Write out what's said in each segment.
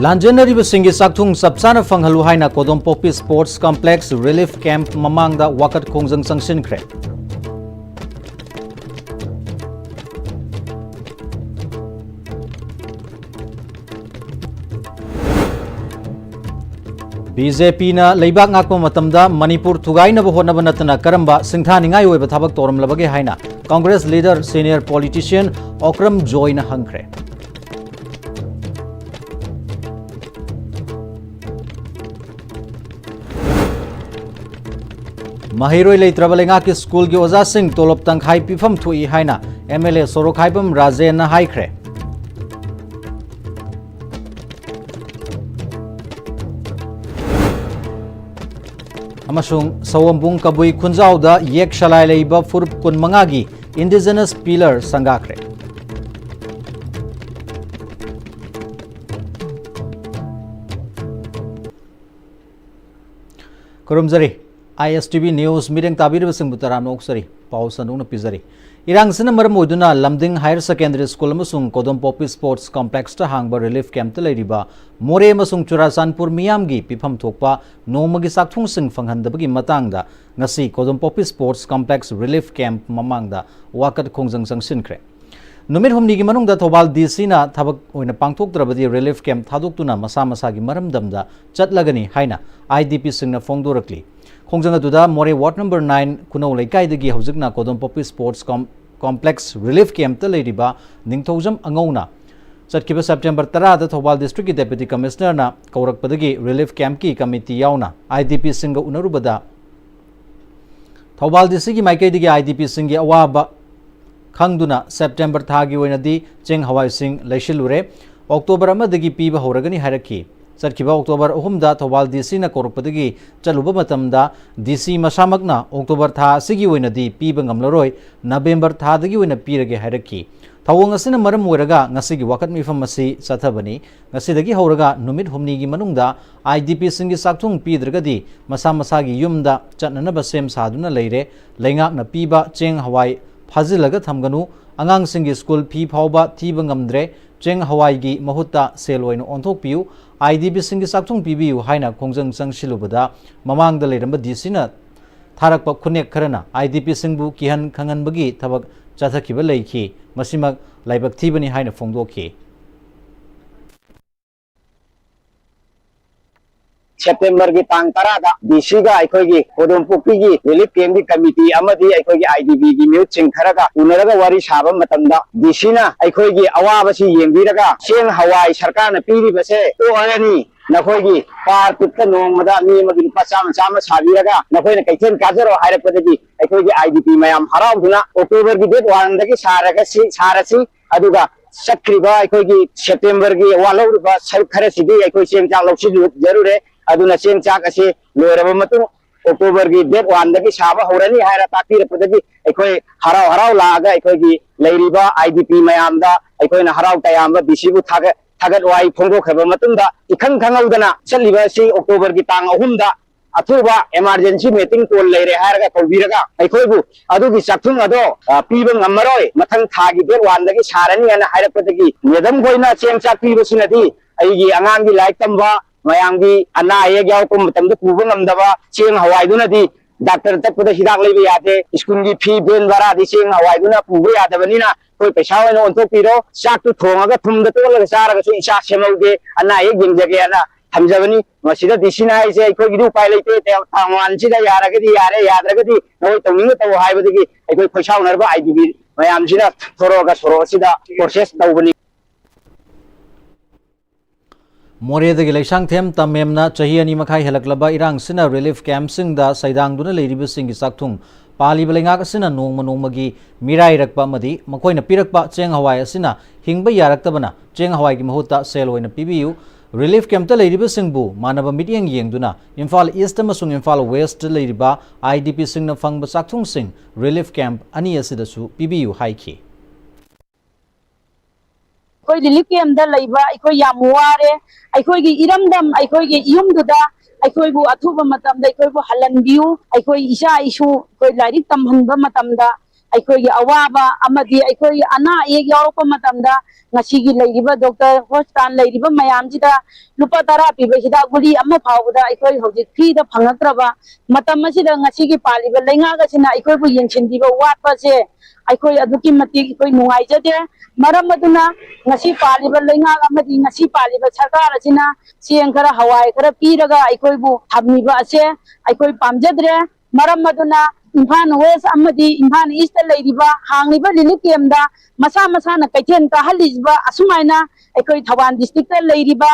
लांजेनरीबसिंगी साक्थुंग सबचाना फंगहलु हाइना Kodompokpi sports complex relief camp ममांगदा वाकत खोंजंग संगसिनख्रे। बीजेपी ना लेबाक ngakpa matamda Manipur thugainaba hotnaba natna karamba singthaningai oiba thabak toramlabage haina Congress leader senior politician Okram Joy na hangkhre। Mahiroi leitraba lenga ki school ki oza sing tolop tangkhai pifam thui haina MLA Sorokhaibam Rajen na haikhre। अमसुंग सवंबुंग Kabui खुंजाउदा येक शलाय लेइबा फुरुप कुनमंगागी indigenous pillar संगाख्रे। खुरुमजरी ISTV news medium ताबीरबसिंग बुतराम नोक्सरी पाउ सनुंग पिजरी इरांगसिन मरम ओइदुना लमदिंग हायर सेकेंडरी स्कूल अमसुंग कोदोमपोपी स्पोर्ट्स कॉम्प्लेक्स ता हांगबा रिलीफ कैंप ता लेरिबा मोरे अमसुंग चुराचानपुर मियामगी पिफम थोकपा नोमगी साक्थुंगसिंग फंगहनदबगी मतांगदा ngasi Kodompokpi sports complex relief camp ममांगदा वाकत खोंजंग संगसिनख्रे। नुमित हुमनीगी मनुंगदा थौबाल DC ना थबक ओइना पांगथोकद्रबदी रिलीफ कैंप थादोक्तुना मसा मसागी मरमदमदा चटलगनी हाइना IDP सिंगना फोंगदोरकली। खोंजंग अदुदा मोरे वार्ड नंबर 9 कुनौ लेकाइदगी हौजिकना Kodompokpi sports complex relief camp ता लेरिबा निंगथौजम अंगौना चटकिबा सेप्टेम्बर 10 दा थौबाल डिस्ट्रिक्ट की डेप्यूटी कमिश्नर ना कौरकपदगी रिलीफ कैंप की कमिटी यावना IDP सिंग उनरुबदा थौबाल DC की माइकैदगी IDP सिंग की अवाबा खंगदुना सेप्टेम्बर थागी ओइनदी चेंग हवाई सिंग लैशिलुरे अक्टोबर अमदगी पीबा हौरगनी हायरखी। चटकिबा अक्टोबर 3 दा थौबाल DC ना कौरकपदगी चलुबा मतमदा DC मसामकना अक्टोबर था सिगी ओइनदी पीबा ngamlaroi नवेम्बर थादगी ओइना पीरगे हायरखी। थौवंग असिना मरम ओइरगा ngasiगी वाकत मिफम असी चथबनी ngasiदगी हौरगा नुमित हुमनीगी मनुंगदा IDP सिंगी साक्थुंग पीद्रगदी मसा मसागी युमदा चटननबा सेम सादुना लेरे लेंगाकना पीबा चेंग हवाई फाजिलगा थमगनु अंगांग सिंगी स्कूल फी फावबा थीबा ngamdre चेंग हवाई की महुत्ता सेल ओइना ओंथोकपियु IDP सिंगी साक्थुंग पीबियु हाइना खोंजंग संगसिलुबदा ममांगदा लेरंबा DC ना थारकपा खुनेक खरना IDP सिंगबु किहन खंगनबगी थबक चथखिबा लेखि मसिमक लाइबक थीबनी हाइना फोंदोखि। सेप्टेम्बर की तांग 10 DC का अखोगी कोदोमपोपी की रिलीफ कैंप की कमिटी अमदी अखोगी IDP की म्यूट चिंखरगा उनरगा वारी साबा मतमदा DC ना अखोगी अवाबसी येंबिरगा सेंग हवाई सरकार न पीरिबसे तो अरनी नखोगी पार पित्त नोंगमदा मी मगिन पचाम चाम साबिरगा नखोइना कैथेन काजरो हायरपदगी अखोगी IDP मयाम हराउदुना अक्टोबर की डेट 1 दगी सारसी अदुगा सक्रिबा अखोगी सेप्टेम्बर की वालौरुबा सर खरसिदी अखोई सेंग चाक लौसि जरूर अदुना चेंग चाक असे लोरबा मतुं अक्टोबर की डेट 1 दगी साबा हौरनी हायरा तापीरपदगी अखोई हराव लागा अखोगी लेरिबा IDP मयामदा अखोइना हराव तयामबा DC बु थागत वाई फोंदोखबा मतुंदा इखंग खंगौदना चलिबा सी अक्टोबर की तांग 3 दा अथुबा इमरजेंसी मीटिंग कॉल लेरे हायरगा कौबिरगा अखोइबु अदुगी चाक्थुंग अदो पीबा ngammaroi मथंग थागी डेट 1 दगी सारनी अना हायरपदगी मेदम गोइना चेंग चाक पीबसिनदी अइगी अंगांगी लाइक तंबा मयांगी अना आये गयाव को मतमद पुबा ngamdaba चेंग हवाईदुनदी डॉक्टर तकपद हिदाक लेबे यादे स्कूल की फी बेन बरा दी चेंग हवाईदुना पुबा यादबनिना कोई पैसा ओइना ओंथोकपिरो चाक तु थोंगागा थुमदा तोलगा चारगासु इसा सेमौगे अना आये गिंजगे अना थमजबनी मसिदा DC ना आइसे अखोगी उपाय लेते तांगवानसिदा यारगदी यारे याद्रगदी नोय तौनिंग तौ हायबदगी अखोई पैसा ओनरबा IDP मयामसिदा थोरोगा सोरोसिदा प्रोसेस तौबनी। मोरेदगी लेसांगथेम तमेमना चही अनि मखाई हेलकलबा इरांगसिना रिलीफ कैंपसिंगदा सैदांगदुना लेरिबसिंगी साक्थुंग पालिबा लेंगाकसिना नोंगमगी मिराइरकपा मदी मखोइना पिरकपा चेंग हवाई असिना हिंगबा यारक्तबना चेंग हवाई की महुत्ता सेल ओइना पिबियु रिलीफ कैंपता लेरिबसिंगबु मानबा मिटिंग येंगदुना इम्फाल ईस्ट अमसुंग इम्फाल वेस्ट लेरिबा IDP सिंगना फंगबा साक्थुंगसिंग रिलीफ कैंप अनि असिदसु पिबियु हाइखि। कोई रिलीफ कैंप दा लैबा अखोई याम वारे अखोई की इरमदम अखोई की युमदुदा अखोई बु अथुबा मतम दा अखोई बु हलनबियु अखोई इशा इशु कोई लाइरिक तमहनबा मतम दा ꯑꯩꯈꯣꯏꯒꯤ ꯑꯋꯥꯕ ꯑꯃꯗꯤ ꯑꯩꯈꯣꯏꯒꯤ ꯑꯅꯥ ꯑꯌꯦꯛ ꯌꯥꯎꯔꯛꯄ ꯃꯇꯝꯗ ꯉꯁꯤꯒꯤ ꯂꯩꯔꯤꯕ ꯗꯣꯛꯇꯔ ꯍꯣꯁꯄꯤꯇꯥꯜ ꯂꯩꯔꯤꯕ ꯃꯌꯥꯝꯁꯤꯗ ꯂꯨꯄꯥ 10 ꯄꯤꯕ ꯍꯤꯗꯥꯛ ꯒꯨꯂꯤ ꯑꯃ ꯐꯥꯎꯕꯗ ꯑꯩꯈꯣꯏ ꯍꯧꯖꯤꯛ ꯐ꯭ꯔꯤꯗ ꯐꯪꯉꯛꯇ꯭ꯔꯕ ꯃꯇꯝ ꯑꯁꯤꯗ ꯉꯁꯤꯒꯤ ꯄꯥꯜꯂꯤꯕ ꯂꯩꯉꯥꯛ ꯑꯁꯤꯅ ꯑꯩꯈꯣꯏꯕꯨ ꯌꯦꯡꯁꯤꯟꯕꯤꯕ ꯋꯥꯠꯄꯁꯦ ꯑꯩꯈꯣꯏ ꯑꯗꯨꯛꯀꯤ ꯃꯇꯤꯛ ꯑꯩꯈꯣꯏ ꯅꯨꯡꯉꯥꯏꯖꯗꯦ ꯃꯔꯝ ꯑꯗꯨꯅ ꯉꯁꯤ ꯄꯥꯜꯂꯤꯕ ꯂꯩꯉꯥꯛ ꯑꯃꯗꯤ ꯉꯁꯤ ꯄꯥꯜꯂꯤꯕ ꯁꯔꯀꯥꯔ ꯑꯁꯤꯅ ꯆꯦꯡ ꯈꯔ ꯍꯋꯥꯏ ꯈꯔ ꯄꯤꯔꯒ ꯑꯩꯈꯣꯏꯕꯨ ꯊꯝꯃꯤꯕ ꯑꯁꯦ ꯑꯩꯈꯣꯏ ꯄꯥꯝꯖꯗ꯭ꯔꯦ ꯃꯔꯝ ꯑꯗꯨꯅ ꯏꯝꯐꯥꯜ ꯋꯦꯁ ꯑꯃꯗꯤ ꯏꯝꯐꯥꯜ ꯏꯁꯇ ꯂꯩꯔꯤꯕ ꯍꯥꯡꯂꯤꯕ ꯔꯤꯂꯤꯐ ꯀꯦꯝꯗ ꯃꯁꯥ ꯃꯁꯥꯅ ꯀꯩꯊꯦꯜ ꯀꯥꯍꯜꯂꯤꯕ ꯑꯁꯨꯃꯥꯏꯅ ꯑꯩꯈꯣꯏ ꯊꯧꯕꯥꯜ ꯗꯤꯁꯇ꯭ꯔꯤꯛꯇ ꯂꯩꯔꯤꯕ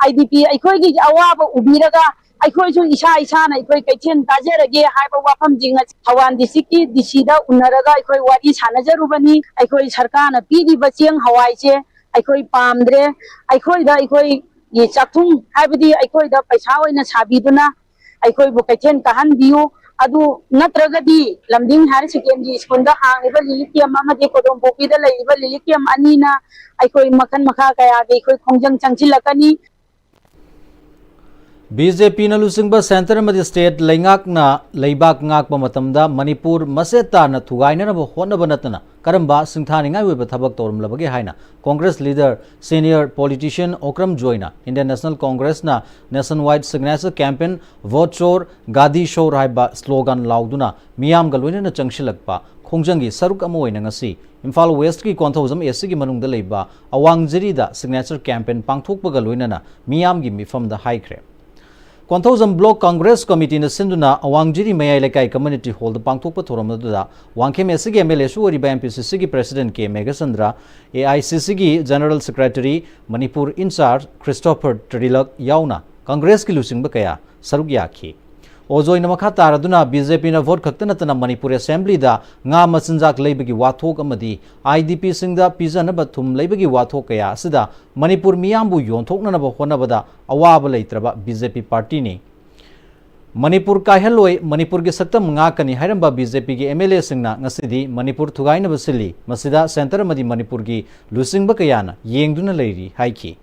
IDP ꯑꯩꯈꯣꯏꯒꯤ ꯑꯋꯥꯕ ꯎꯕꯤꯔꯒ ꯑꯩꯈꯣꯏꯁꯨ ꯏꯁꯥꯅ ꯑꯩꯈꯣꯏ ꯀꯩꯊꯦꯜ ꯀꯥꯖꯔꯒꯦ ꯍꯥꯏꯕ ꯋꯥꯐꯝꯁꯤꯡ ꯊꯧꯕꯥꯜ ꯗꯤꯁꯇ꯭ꯔꯤꯛꯀꯤ DC ꯗ ꯎꯅꯔꯒ ꯑꯩꯈꯣꯏ ꯋꯥꯔꯤ ꯁꯥꯟꯅꯖꯔꯨꯕꯅꯤ ꯑꯩꯈꯣꯏ ꯁꯔꯀꯥꯔꯅ ꯄꯤꯔꯤꯕ ꯆꯦꯡ ꯍꯋꯥꯏꯁꯦ ꯑꯩꯈꯣꯏ ꯄꯥꯝꯗ꯭ꯔꯦ ꯑꯩꯈꯣꯏꯗ ꯑꯩꯈꯣꯏꯒꯤ ꯆꯥꯛꯊꯨꯡ ꯍꯥꯏꯕꯗꯤ ꯑꯩꯈꯣꯏꯗ ꯄꯩꯁꯥ ꯑꯣꯏꯅ ꯁꯥꯕꯤꯗꯨꯅ ꯑꯩꯈꯣꯏꯕꯨ ꯀꯩꯊꯦꯜ ꯀꯥꯍꯟꯕꯤꯌꯨ ꯑꯗꯨ ꯅꯠꯇ꯭ꯔꯒꯗꯤ ꯂꯝꯗꯤꯡ ꯍꯥꯌꯔ ꯁꯦꯀꯦꯟꯗꯔꯤ ꯁ꯭ꯀꯨꯜꯗ ꯍꯥꯡꯂꯤꯕ ꯔꯤꯂꯤꯐ ꯀꯦꯝ ꯑꯃꯗꯤ ꯀꯣꯗꯣꯝꯄꯣꯛꯄꯤꯗ ꯂꯩꯔꯤꯕ ꯔꯤꯂꯤꯐ ꯀꯦꯝ ꯑꯅꯤꯅ ꯑꯩꯈꯣꯏ ꯃꯈꯜ ꯃꯈꯥ ꯀꯌꯥꯒꯤ ꯑꯩꯈꯣꯏ ꯈꯣꯡꯖꯪ ꯆꯪꯁꯤꯜꯂꯛꯀꯅꯤ BJP na lusingba center amadi state leingakna leibak ngakpa matamda Manipur maseta na thugaina na hotna banatna karamba singthani ngai weba thabak torumlabage haina Congress leader senior politician Okram Joina Indian National Congress na nationwide signature campaign vote chor gadi shor haiba slogan lauduna miyam galwina na changshilakpa khongjangi saruk ama oina ngasi Imphal West ki Konthauzam SC gi manungda leiba Awangjiri da signature campaign pangthokpa galwina na miyam gi mifam da haikre Konthauzam Block Congress Committee na sinduna Awangjiri Mayai Lekai Community Hall da pangthokpa thoramda Wangkhem SC gi MLA su ori MPCC gi President K Meghasandra AICC gi General Secretary Manipur in charge Christopher Trilak yauna Congress ki lusingba kaya saruk yakhi Ozoi na makha taraduna BJP na vote khakta natana Manipur Assembly da nga machinjak leibagi wathok amadi IDP singda pizana bathum leibagi wathok kaya sida Manipur miyambu yonthokna na honabada awaba leitraba BJP party ni Manipur kaheloi Manipur gi saktam nga kani hairamba BJP gi MLA singna ngasidi Manipur thugaina basili masida center amadi Manipur gi lusingba kaya na yengduna leiri haiki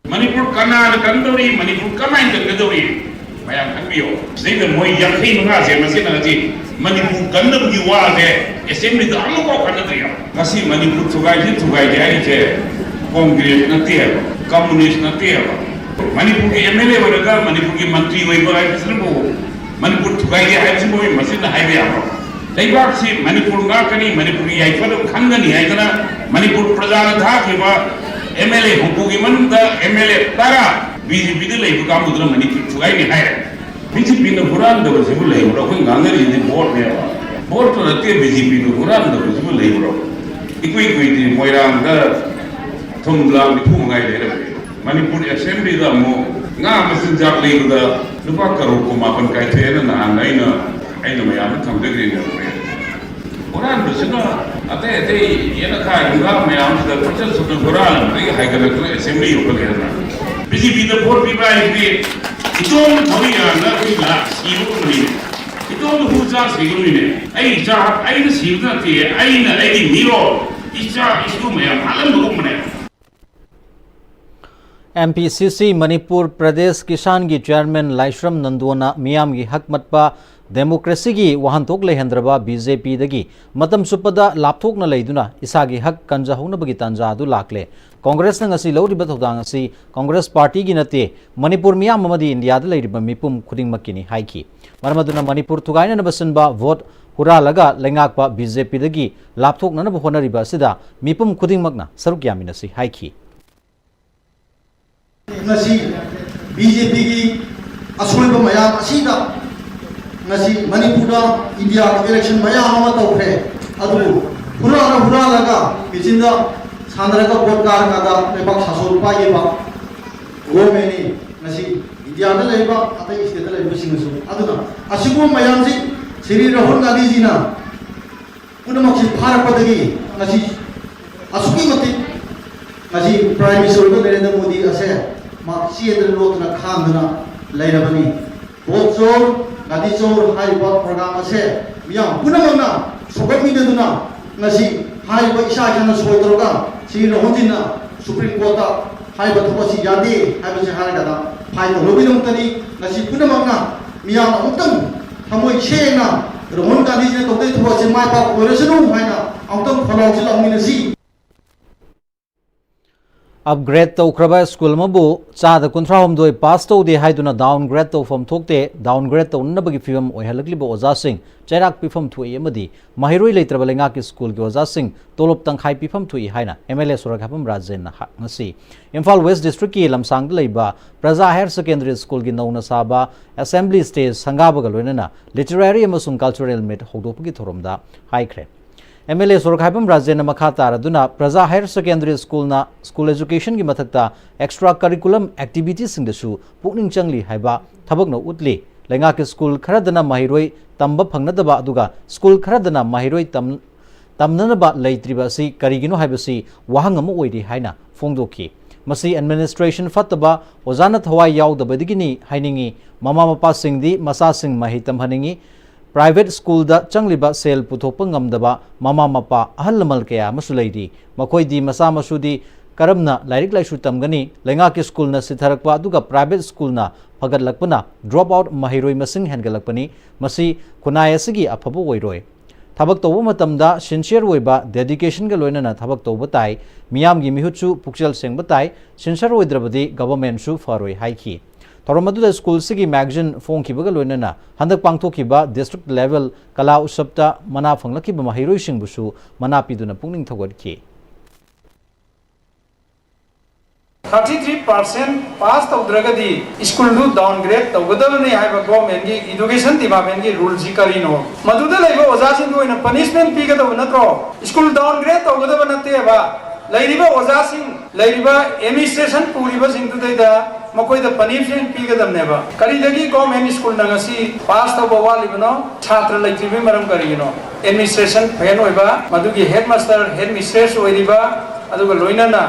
Manipur Kanada Kandori, Manipur Kaman Kandori, Mayam Kanbio. Say the Moy Yaki Mangasi, Masinaji, Manipur Kandam Yuade, Assembly the Amoko Kanadria. Nasi Manipur Tugai Jari, Congress Natia, Communist Natia. Manipur MLA Varaga, Manipur Mantri Waiba, Manipur Tugai Hajimo, Masina Highway. They got see Manipur Nakani, Manipur Yaifado Kangani, Manipur Pradana Takiva. MLA hukuki manunda MLA tara BJP de lay buka mudra Manipur thugai ni hai BJP no huran da basibu lay bro ko ngangari di vote ne vote to rate BJP no huran da basibu lay bro ikui di moirang da thumla mi thu ngai de Manipur Assembly da mo nga masin jak lay da lupa karo ko mapan kai the na naina aina mayam tham de green ne Quran bersama, ate yana kaya juga mayam sudah proses sudah Quran, mereka hai kerana tu assembly juga kerana. BJP the board people ini itu thori anda kita siapa ni, itu orang hujah siapa ni, ai siapa tu, ai miro, itu mayam alam bukan mana. MPCC Manipur Pradesh Kisan gi Chairman Laishram Nandona Miyam gi hak matpa Democracy gi wahantok lehendraba BJP dagi matam supada lapthok na leiduna isagi hak kanja hona bagi tanja adu lakle Congress na ngasi lawriba thodang asi Congress Party gi nate Manipur miyam amadi India da leiriba mipum khuding makini haiki maramaduna Manipur thugaina na basanba vote huralaga lengakpa BJP dagi lapthok na na honariba sida mipum khuding makna saruk yamina si haiki ngasi BJP gi asulba mayam asida ngasi Manipur India election mayam ama tawre adu huralaga bijinda sandraga votkar kada lebak sasol paye ba gomeni ngasi India da leba atai state leba singusu aduna asibu mayam si Sri Rahul Gandhi ji na unamak si bharat padagi ngasi asuki mati ngasi Prime Minister Narendra Modi ase ma siendra lotna khamdana leirabani vote Gadi Chor Haiba program ase miyam punamangna sogamiduna ngasi haiba isa kana soitroga si rohonjina Supreme Court हाइबा थोसी यादे हाइबसे हारगदा fine लोबिनमतनी नसी पुनमंगना मियाम अमुक्तम थमोय सेंगना रोहन गांधी जी ने तोते थोसे my पाप ओरेसनु हाइना अमुक्तम फलाउसि लामिनसी upgrade तौख्रबा school मबु चाद कुंथ्रा हमदोय पास तौदे हाइदुना downgrade तौफम थोकते downgrade तौनबगी फिवम ओयहलकलिबो ओजासिंग चैराक पिफम Thuy अमदी महिरोई लेत्रब लेंगा की school की ओजासिंग तोलोप तंखाई पिफम Thuy हाइना MLA सुरखापम Rajen नसी Imphal waste district की लमसांग लेबा प्रजा हायर सेकेंडरी स्कूल की नौना साबा असेंबली स्टेज संगाबग लोइनना लिटरेरी अमसुंग कल्चरल मीट होदोपगी थोरमदा हाइख्रे एमएलए सुरखाइपम राजेन मखा तारदुना Praja higher secondary school education की मथक्ता एक्स्ट्रा करिकुलम एक्टिविटीज सिंगदसु पुकनिंग चंगली हाइबा थबकनो उतली लेंगा के स्कूल खरदना महिरोई तंब फंगनदबा अदुगा स्कूल खरदना महिरोई तमननबा लेत्रिबा असि करिगिनो हाइबसि वाहंग अम ओइदि हाइना फोंदोखि मसी एडमिनिस्ट्रेशन फतबा ओजाना थवाई याउदबदिगिनी हाइनिंगी ममा मपा सिंगदी मसा सिंग महि तमहनिंगी प्राइवेट स्कूल दा चंगलिबा सेल पुथोप ngамदबा ममा मपा अहल लमल कया मसु लेदी मखोइदी मसा मसुदी करमना लाइरिक लाइसु तमगनी लेंगा के स्कूल न सिथरकपा अदुगा प्राइवेट स्कूल न फगदलकपना ड्रॉप आउट महिरोई मसिंग हेनगलकपनी मसी खुनाय असगी अफबो ओइरोय थबक तौब मतमदा सिंसियर ओइबा डेडिकेशन के लोइनना थबक तौब ताई मियाम गी मिहुचु पुक्चल सेंगब ताई सिंसियर ओइद्रबदी गवर्नमेंट सु फरोय हाइखी तौरमदुदा स्कूल सिगी मैगजीन फोंखिबगा लोइनना हंदक पांगथोखिबा डिस्ट्रिक्ट लेवल कला उत्सवता मना फंगलखिबा महिरोई सिंगबुसु मना पिदुना पुंगनिंग थगोदखि 33% पास तौद्रगदी स्कूल दु डाउनग्रेड तौगदबनी हाइबा गवर्नमेंट की एजुकेशन डिपार्टमेंट की रूल जी करिनो मदुदा लेबो ओजासिन दोइना पनिशमेंट पिगदब नत्रो स्कूल डाउनग्रेड तौगदब नतेबा लैरिबा ओजासिन लैरिबा एडमिनिस्ट्रेशन पुरिबा सिंगदुदैदा मकोइदा पनिशमेंट पिगदबनेबा करिदगी गवर्नमेंट स्कूल नगसी पास तौबा वालिबनो छात्र लैत्रिबि मरम करिगिनो एडमिनिस्ट्रेशन फेन होइबा मदुगी हेडमास्टर हेडमिस्ट्रेस होइरिबा अदुगा लोइनाना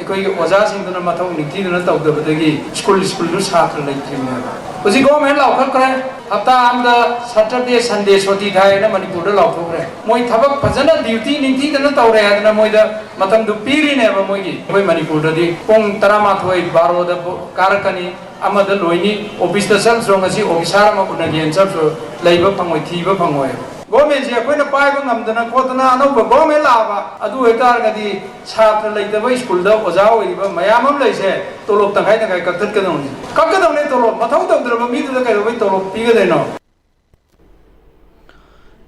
अखोई ओजासिंगदुना मथौ निथीदुना तौदबदगी स्कूल छात्र लैत्रिबनेबा हुजी गवर्नमेंट लाउखरखरे हप्ता आमदा सैटरडे संडे सोती थायना मणिपुर लाउथोखरे मोय थबक फजना ड्यूटी निथीदना तौरे आदना मोयदा मतम दु पीरिनेबा मोयगी कोई मणिपुर ददी पोंग 13 12 दा कारकनी अमदा लोइनी ऑफिस दा सल जोंगसी ऑफिसर अमा उनगेन सब लैबा फंगोय थीबा फंगोय गवर्नमेंट से अखोइना पाइबा ngамदना खोतना अनौबा गवर्नमेंट लाबा अदु हेतारगदी छात्र लैदबा स्कूल दा ओजा ओइबा मयामम लैसे तोलोब तंखाय तंखाय कक्कदौने तोलोब मथौ तौद्रबा मीदुदा कैरोबै तोलोब पिगदैनो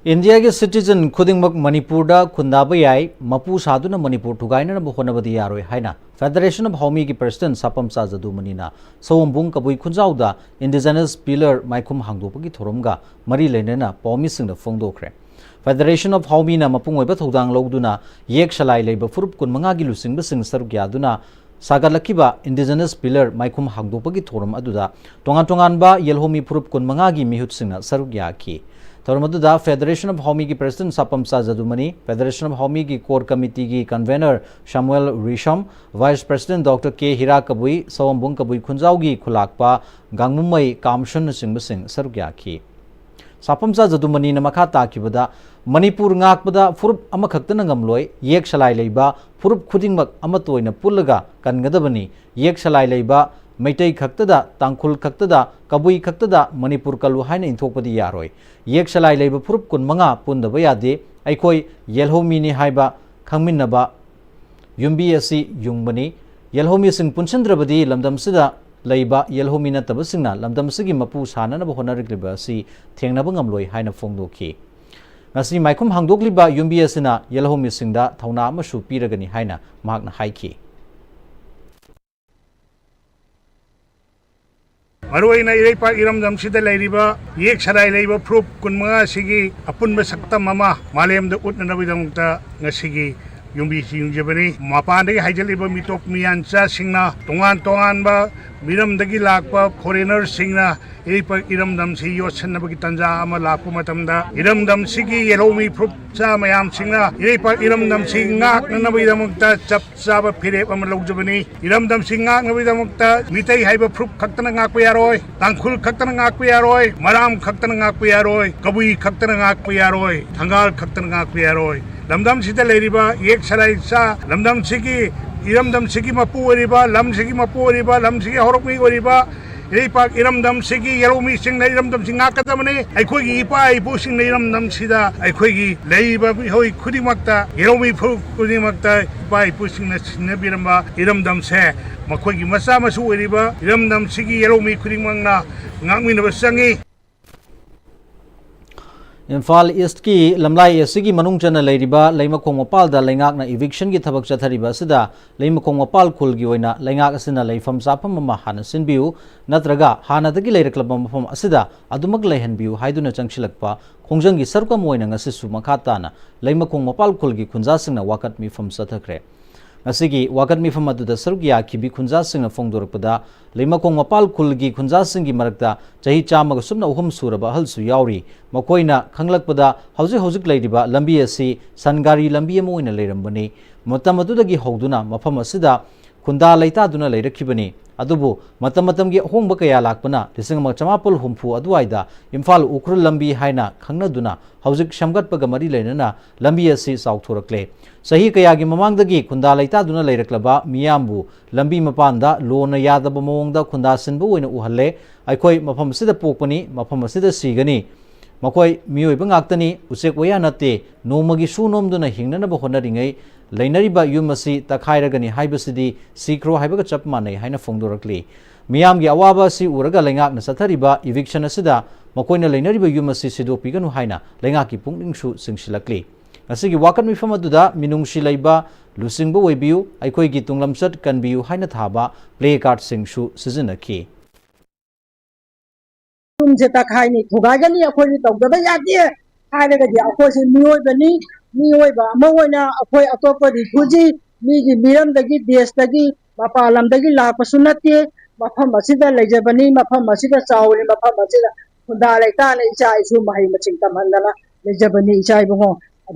इंडिया के सिटीजन खुदिंगमक मणिपुर खुंदाब याई मपू सादुना मणिपुर थुगाइनब होनबदी यारोय हाइना फेडरेशन ऑफ हौमी की प्रेसिडेंट सापम साजदुमनीना सवंबुंग कबुई खुंजाउदा इंडिजिनस पिलर माइखुम हांगदोपगी थोरमगा मरी लेनेना पौमिसिंगना फोंदोखरे फेडरेशन ऑफ हौमीना मपुंग ओइबा थौदांग लौदुना येक शलाई लेबा फुरुप कुनमंगा गी लुसिंग बसिंग सरुक यादुना सागलखिबा इंडिजिनस पिलर माइखुम हांगदोपगी थोरम अदुदा तोंगान तोंगानबा येलहोमी फुरुप कुनमंगा गी मिहुतसिंगना सरुक याखी तौरमदुदा फेडरेशन ऑफ हौमी की प्रेसिडेंट सापम साजदुमनी फेडरेशन ऑफ हौमी की कोर कमिटी की convener Samuel Risham vice president doctor K Hira कबुई सवंबुंग कबुई खुंजाउगी खुलाकपा Gangmumei कामशन Singh सरुक याखी सापम साजदुमनी मखा ताकिबदा Manipur ngakpada furup amakhakta ngamloi yek salai leiba furup khudingmak amatoina pullaga kangadabani yek salai leiba meitai khaktada tangkhul khaktada kabui khaktada manipur kalu haina inthokpadi yaroi yek salai leiba furup kun manga pundaba yade aikoi yelhomi ni haiba khangminnaba yumbi asi yungbani yelhomi sing punsindrabadi lamdam sida leiba yelhomi na tabasingna lamdam sigi mapu sanana ba honarikliba asi thengnaba ngamloi haina phongdokhi ngasi maikhum hangdokliba yumbi asina yelhomi singda thauna amasu piragani haina mahakna haiki मरुआइना इरेपा इरमदम सिदा लेरिबा येक सराय लेरिबा proof कुनमंगा सिगी अपुनबा सक्तम अमा मालेमदा उतननबैदमक्ता ngasiगी युम्बी सिंजबनी मापानदगी हाइजलिबा मिटोक मियानचा सिंगना तोंगान तोंगानबा मिरमदगी Lakpa foreigner सिंगना इरेपा इरमदम सि योसनबगी तंजा अमा Lakpa मतमदा इरमदम सिगी येलोमी proof चा मयाम सिंगना इरेपा इरमदम सिंगाकननबैदमक्ता चपचाबा फिरेप अमा लौजबनी इरमदम सिंगाकनबैदमक्ता मितै हाइबा प्रूफ खक्तना ngakpa yaroy tangkhul खक्तना ngakpa yaroy maram खक्तना ngakpa yaroy kabui खक्तना ngakpa yaroy thangal खक्तना ngakpa yaroy lamdam sida leiriba yek sarai sa lamdam sigi इरमदम सिगी मपू ओरिबा लम सिगी मपू ओरिबा लम सिगी हरकमी ओरिबा इरेपाक इरमदम सिगी यरोमी सिंग इरमदम सिंगा कदमने अखोगी इपा इपू सिंग इरमदम सिदा अखोगी लेइबा होई खुदिमक्ता यरोमी फु खुदिमक्ता इपा इपू सिंग सिनबिरमबा इरमदम से मखोगी मसा मसु ओरिबा इरमदम सिगी यरोमी खुदिमंगना ngang sangi इम्फाल ईस्ट की लमलाई असिगी मनुंग चना लेरिबा लेमखोंग मपाल दा लेंगाक ना इविक्शन की थबक चथरिबा सिदा लेमखोंग मपाल खुल की ओइना लेंगाक असिना लेफम साफम मा हाना सिनबिउ नत्रगा हानादगी लेरक्लब मफम असिदा अदुमक लेहनबिउ हाइदुना चंगशिलकपा खोंजंगी सरकम ओइना ngasisu मखाताना लेमखोंग मपाल खुल की खुंजा सिंगना वाकत मिफम सथखरे ngasi wakat mifam aduda sarugya kibi khunja singna fongdorpada lemakong mapal khulgi khunja singi marakta chahi chama sumna uhum suraba halsu yauri makoina khanglakpada hauzik leidiba lambi asi sangari lambi amoina leirambani matam adudagi hogduna mafam asida khunda leita duna leirakibani adubu matam gi hongba kaya lakpana lisingma chamapul humpu aduaida imphal ukrul lambi haina khangna duna hauzik shamgatpaga mari leinana lambi asi sauthorakle sahi kaya gi mamangdagi khunda leita duna leiraklaba miyambu lambi mapanda lona yadaba mawongda khunda sinbu oina uhalle aikoi mafam sida pokpani mafam sida sigani makoi miyoiba ngaktani usek waya nate nomagi sunomduna hingnanaba honaringai लेनरिबा युमसी तखाइरगनी हाइबसिदी सीक्रो हाइबगा चप मानै हाइना फोंदोरकली मियामगी अवाबा सि उरगा लेंगाकना सथरिबा eviction असिदा मकोइना लेनरिबा युमसी सिदोपिगनु हाइना लेंगाकी पुंगनिंगसु सिंगसिलकली असिगी वाकन मिफम अदुदा मिनुंगसि लैबा लुसिंगबो वेबियु आइखोइगी तुंगलमसट कनबियु हाइना थाबा play card सिंगसु सिजनकी तुमसे तखाइनी थुगागनी अखोइनी तौदबा यादे हाइरगदी अखोइसे मियोइबनी मियोइबा अमोइना अखोइ अतोप रिफुजी मिगी मिरमदगी देशदगी मपालमदगी लापसु नते मफम असिदा लेजबनी मफम असिदा चाउरी मफम असिदा खुदा लेताना इचा इसु महि मचिंग तमहंदना लेजबनी इचा इबो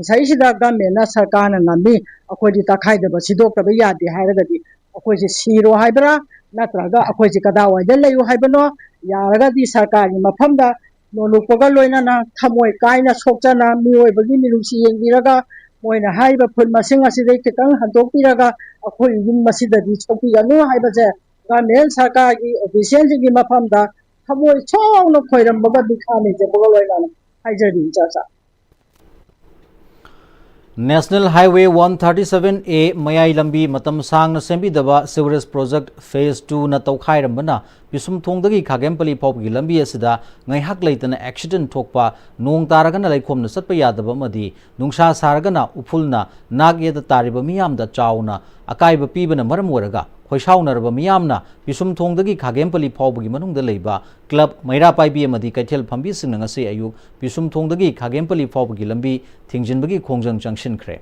सैसिदा गवर्नमेंट सरकारना नमी अखोइदी तखाइदबा सिदोक्तबा यादे हाइरगदी अखोइसे सिरो हाइबरा नत्रगा अखोइसे कदावाइदा लेयु हाइबनो यारगदी सरकारनि मफमदा नोलुपगा लोइना थमोय कायना सोचना मियोइबगी मिनुसी येंगिरगा मोइना हाइबा फुल मसिंग असिदै खितंग हंदोकपिरगा अखोइ युम मसिददी सोपिगनु हाइबाजे गवर्नमेंट सरकारगी ऑफिशियलजी मफमदा थमोय छोंगनो खोइरमबगा दिखाने जबगा लोइना हाइजरी चाचा नेशनल हाईवे 137A मयाई लंबी मतम सांगना सेंबिदबा सिवरेज प्रोजेक्ट फेज 2 न तौखाइरमबना पिसुम थोंगदगी खागेमपली फाउबगी लंबी असिदा ngaiहak leitana accident thokpa nong taragana laikhomna satpa yadaba madi nungsa saragana upulna nagyeda tariba miyamda chauna akaiba pibana maram oraga khoisaunaraba miyamna pisum thongdagi khagempali faubagi manungda leiba club maira paibi amadi kaithel phambi singna ngasi ayuk pisum thongdagi khagempali faubagi lambi thingjinbagi khongjang changsinkhre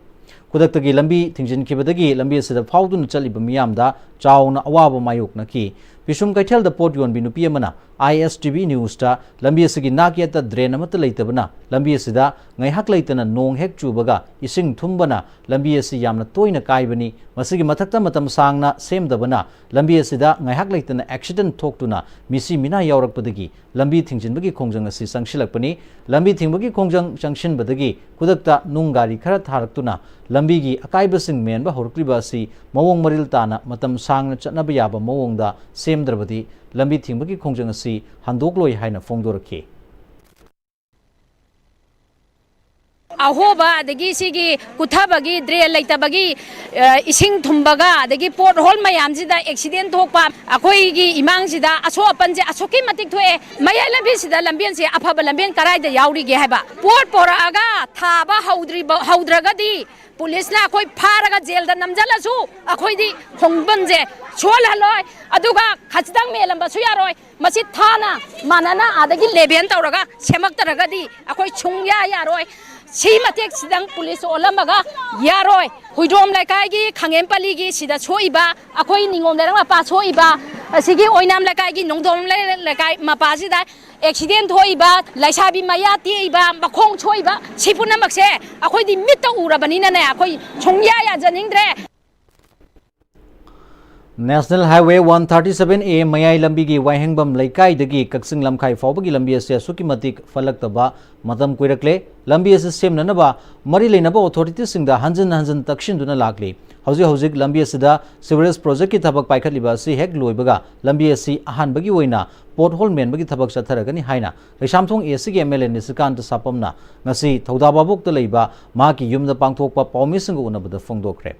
kudaktagi lambi thingjinkhibadagi lambi asida fauduna chaliba miyamda chauna awaba mayoknaki pisum kaithel da pot yon binupi amana ISTV news ta lambi asigi nakyata drain amata leitabana lambi asida ngaihak leitana nong hek chubaga ising thumbana lambi asi yamna toina kaibani masigi mathakta matam sangna semdabana lambi asida ngaihak leitana accident thoktuna misi mina yaurakpadagi lambi thingjinbagi khongjang asi sangsilakpani lambi thingbagi khongjang changshinbadagi kudakta nunggari khara tharaktuna lambi gi akaibasing menba horkriba asi mawong maril tana matam sangna chatnaba yaba mawongda semdrabadi lambi thingbagi khongjang asi handokloi haina fongdoraki ahoba adagi sigi kuthabagi drain leitabagi ising thumbaga adagi port hole mayam sida accident thokpa akoi gi imang sida aso apan je asoki matik thoe mayai lambi sida lambian se afaba lambian karai da yauri ge haba port poraga thaba haudragadi police ना कोई फारगा jail दा नमजला सु अखोई दी खोंगबन जे छोल हलोय अदुगा खचदंग मेलम बसु यारोय मसि थाना मानना आदगी Leben तौरगा सेमक्तरगा दी अखोई छुंगया यारोय सी मतेक सिदंग police ओलमगा यारोय हुइदोम लाइकागी खांगेमपलीगी सिदा छोइबा अखोई निंगोम लेरंग मपा छोइबा असिगी ओइनाम लाइकागी नोंदोम लाइकाई मपासिदा एक्सीडेंट होइबा लाइसाबी मया तेइबा मखोंग छोइबा सिपुनमक्से अखोइदी मित्त उरबनिना ने अखोई छोंगया या जनिंद्रे नेशनल हाईवे 137A मयाई लंबी की वाहेंगबम लेकाईदगी कक्सिंग लमखाई फाउबगी लंबी असे असुकी मतिक फलक्तबा मतम कुइरकले लंबी असे सेमननबा मरी लेनबा अथॉरिटी सिंगदा हंजन हंजन तक्षिनदुना लागली हौजिक हौजिक लंबी असिदा सिवरेज प्रोजेक्ट की थबक पाइखतलिबा असि हेक लोइबगा लंबी असि अहानबगी ओइना पोर्ट होल मेनबगी थबक चथरगनी हाइना लैसामथोंग एसीगी एमएलए निसिकांत सापमना ngasi थौदाबाबुक लेइबा माकी युमदा पांगथोकपा पाउमिसिंग उनबदा फोंगदोखरे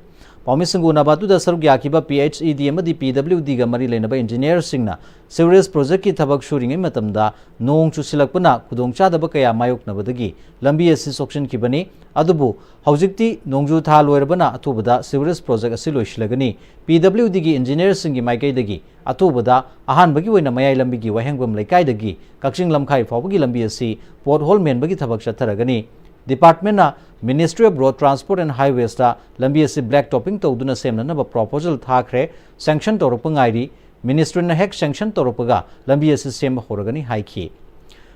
पाउमिसिंग उनबादुदा सरुक याखिबा PHED अमदी PWD गा मरी लेनबा इंजीनियर सिंगना सिवरेज प्रोजेक्ट की थबक शुरिंगै मतमदा नोंग चुसिलकपना खुदोंचादबा कया मायोकनबदगी लंबी असि सोक्सिनखिबनी अदुबु हौजिकती नोंजु था लोयरबना अथुबदा सिवरेज प्रोजेक्ट असि लोइसिलगनी PWD गी इंजीनियर सिंगी माइकैदगी अथुबदा अहानबगी ओइना मयाई लंबी की वाहेंगबम लेकाईदगी कक्सिंग लमखाई फाउबगी लंबी असि पोर्ट होल मेनबगी थबक चथरगनी department ministry of road transport and highways लंबी असी ब्लैक टॉपिंग तौदुना सेमननबा प्रोपोजल थाखरे सैंक्शन तौरपंगाइरी मिनिस्ट्री हेक सैंक्शन तौरपगा लंबी असी सेम होरगनी हाइखी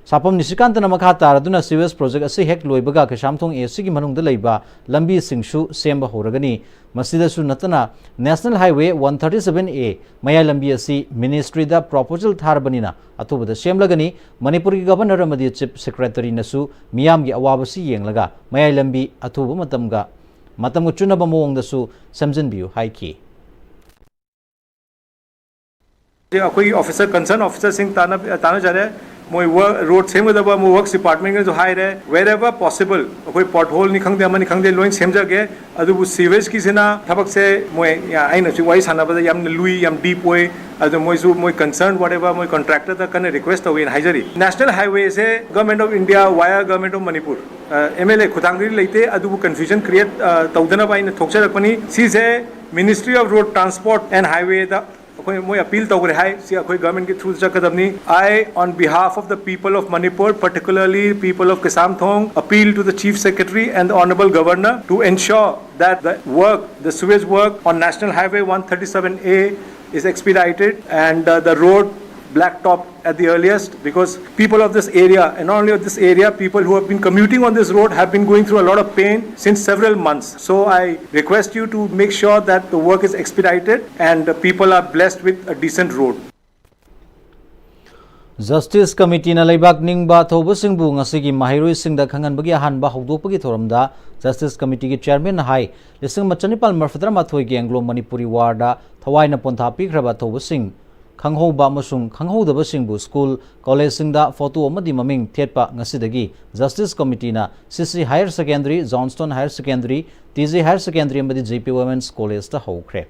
सापम निशिकांतना मखा तारदुना सीवेज प्रोजेक्ट असी हेक लोइबगा कशामथोंग एसी की मनुंगदा लेबा लंबी सिंगसु सेम होरगनी मसिदसु नतना नेशनल हाईवे 137A मया लंबी असी मिनिस्ट्री दा प्रोपोजल थारबनिना अथुबदा सेमलगनी मणिपुर की गवर्नर अमदी चीफ सेक्रेटरी नसु मियाम की अवाबसी येंगलगा मया लंबी अथुब मतमगा चुनब मोंगदसु समजनबियु हाइकी अखोई ऑफिसर कंसर्न ऑफिसर सिंह ताना जा रहे मोई वर्क रोड सेमगदबा मो वर्क्स डिपार्टमेंट जो हाई रहे वेर एवर पॉसिबल अखोई पोर्ट होल नि खंगदे अमनि खंगदे लोइन सेमजगे अदुबु सीवेज की सिना थबक से मोय या आइना छि वाई सानाबदा याम लुई याम डीप ओय अदु मोयसु मोय कंसर्न व्हाटएवर मोय कॉन्ट्रैक्टर द कने रिक्वेस्ट अवे इन हाइजरी नेशनल हाईवे से government of India via government of Manipur MLA खुदांगरी लेते अदुबु कंफ्यूजन क्रिएट तौदना बाइन थोक्चरकपनी सीसे ministry of road transport and highway the मोई अपील तौरे है गवर्नमेंट के थ्रू चकदबनी I on behalf of the people of Manipur particularly people of केसामथोंग appeal to the chief secretary and the honourable governor to ensure that the work the sewage work on national highway 137A is expedited and the road blacktop at the earliest, because people of this area, and not only of this area, people who have been commuting on this road have been going through a lot of pain since several months. So I request you to make sure that the work is expedited and people are blessed with a decent road. Justice Committee na laibak ningba thobasingbu ngasigi mahiroi singda khanganbagi ahanba hawdopagi thoramda Justice Committee ki chairman hai lising machanipal marfadra mathoi gi Anglo Manipuri warda thawaina pontha pikraba thobasing खंगहोबा मसुंग खंगहोदबा सिंगबु school college सिंगदा photo अमदी ममिंग थेटपा ngasiदagi justice committee ना CC higher secondary Johnstone higher secondary TG higher secondary अमदी जेपी वुमेन्स कॉलेज ता होख्रे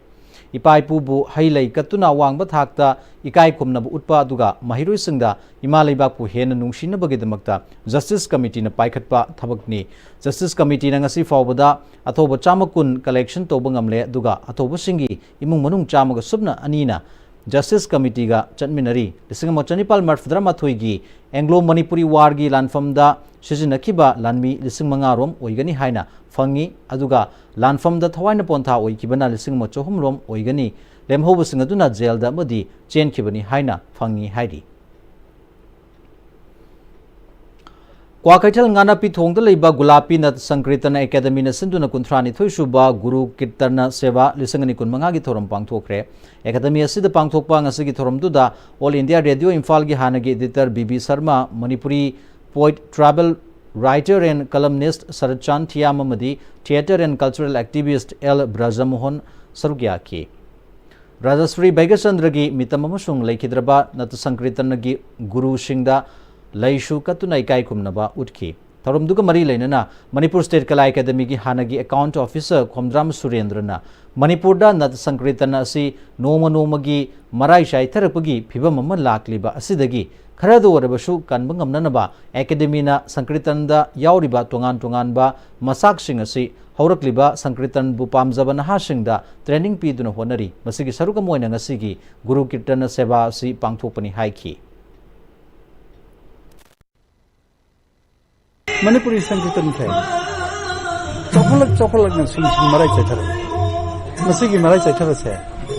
इपाइपुबु हाइलै कतुना वांगबा थाकता इकाई खुमनबु उत्पा दुगा महिरुइ सिंगदा इमा लेबाकपु हेन नुंगसिनबगिदमक्ता जस्टिस कमिटी ना पाइखतपा थबकनी जस्टिस कमिटी ना ngasi फावबदा अथोबा चामकुन कलेक्शन तोबंगमले दुगा अथोबा सिंगी इमुंग मनुंग चामगा सुबना अनीना जस्टिस कमिटी का चटमिनरी लिसिंग चनिपाल मर्फद्रा माथोई एंग्लो मणिपुरी वार की लानफमदा सिजिनखिबा लानमी लिसिंग मंगारोम ओइगनी हाइना फंगी अदुगा लानफमदा थवाइना पोंथा ओइकिबना लिसिंग मचोहुम रोम ओइगनी लेमहोबसिंग अदुना जेलदा मदी चेनखिबनी हाइना फंगी हाइरी क्वाकैथल गाना पिथोंग लेबा गुलापी नत संकीर्तन एकेडमी न सिंधुना कुंथ्रानी थोइसुबा गुरु कीर्तन सेवा लिसंगनी कुनमंगा की थोरम पांगथोखरे एकेडमी असिद पांगथोकपा ngasi थोरमदुदा ऑल इंडिया रेडियो इम्फाल की हानगी editor BB Sharma Manipuri poet travel writer and columnist Sharatchand Thiyam मदी theatre and cultural activist L Brajmohan सरुगिया की राजश्री बैगचंद्र की मितम अमसुंग लेखिद्रबा नत संकीर्तन की गुरु सिंगदा लैशु कतुना इकाई कुमनबा उठकी थौरमदुगा मरी लेनना मणिपुर स्टेट कला एकेडमी की हानगी अकाउंट ऑफिसर खोमद्राम सुरेंद्रना मणिपुरदा नत संकीर्तन असि नोमगी मराई चाइथरपगी फिबम अमा लाक्लिबा असिदगी खरद ओरबसु कनब ngamnanaba एकेडमीना संकीर्तनदा यावरिबा तोंगान तोंगानबा मसाकसिंग असि हौरक्लिबा संकीर्तन बु पामजबा नहासिंगदा ट्रेनिंग पीदुना होनरी मसिगी सरुका मोइना ngasiगी गुरु कीर्तन सेवा असि पांगथोपनी हाइखी मणिपुरी संकीर्तन थे चौखलक सिंह मराई चैथर मसीगी मराई चैथर से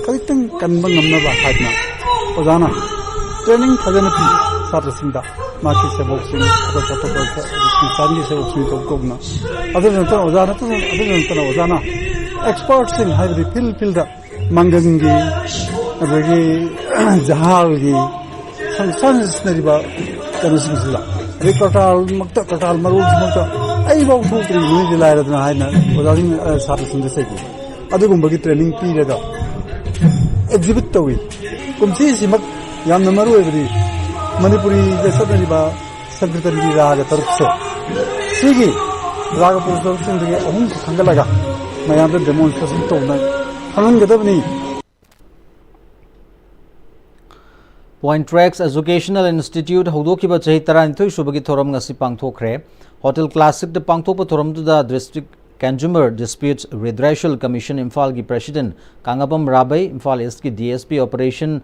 कलितंग कनबा ngamnaba हाइना ओजाना ट्रेनिंग फजन पी सात्र सिंदा माकी से बॉक्सिंग तो संसारी से बॉक्सिंग तो कोगना अदर ओजाना एक्सपर्ट सिंह हाइबरी फिल दा mangangi adagi jahalgi sansnariba kanusingla reportal makta total marul makta ai bau thukri ni dilaira dana haina odagin sar sindesegi adugumbagi training piraga exhibit tawi kumsi simak yamna maru ebri manipuri desadariba secretary raga tarukse sigi raga production de ahum khangalaga mayam demonstration tawna hangadabni Point Tracks Educational Institute Hodokiba Chahi Taranithoi Subagi Thoram ngasi pangthokre Hotel Classic de pangthokpa thoram da District Consumer Disputes Redressal Commission Imphal gi President Kangabam Rabai Imphal East ki DSP Operation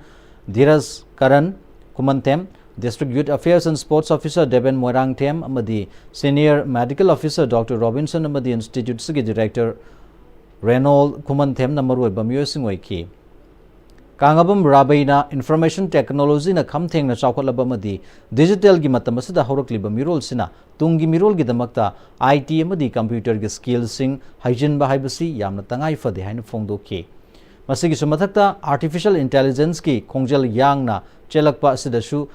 Dhiras Karan Kumantem District Youth Affairs and Sports Officer Deben Moirang Them amadi Senior Medical Officer Dr. Robinson amadi Institute sigi Director Reynold Kumantem namaru bamyo singwai Kangabam Rabaina Information Technology na khamtheng na chawkhalaba amadi digital gi matam asida horakliba mirol sina tungi mirol gi damakta IT amadi computer gi skills sing hygiene ba haibasi yamna tangai fade haina phongdoki masigi sumathakta artificial intelligence ki khongjal yangna chelakpa asida su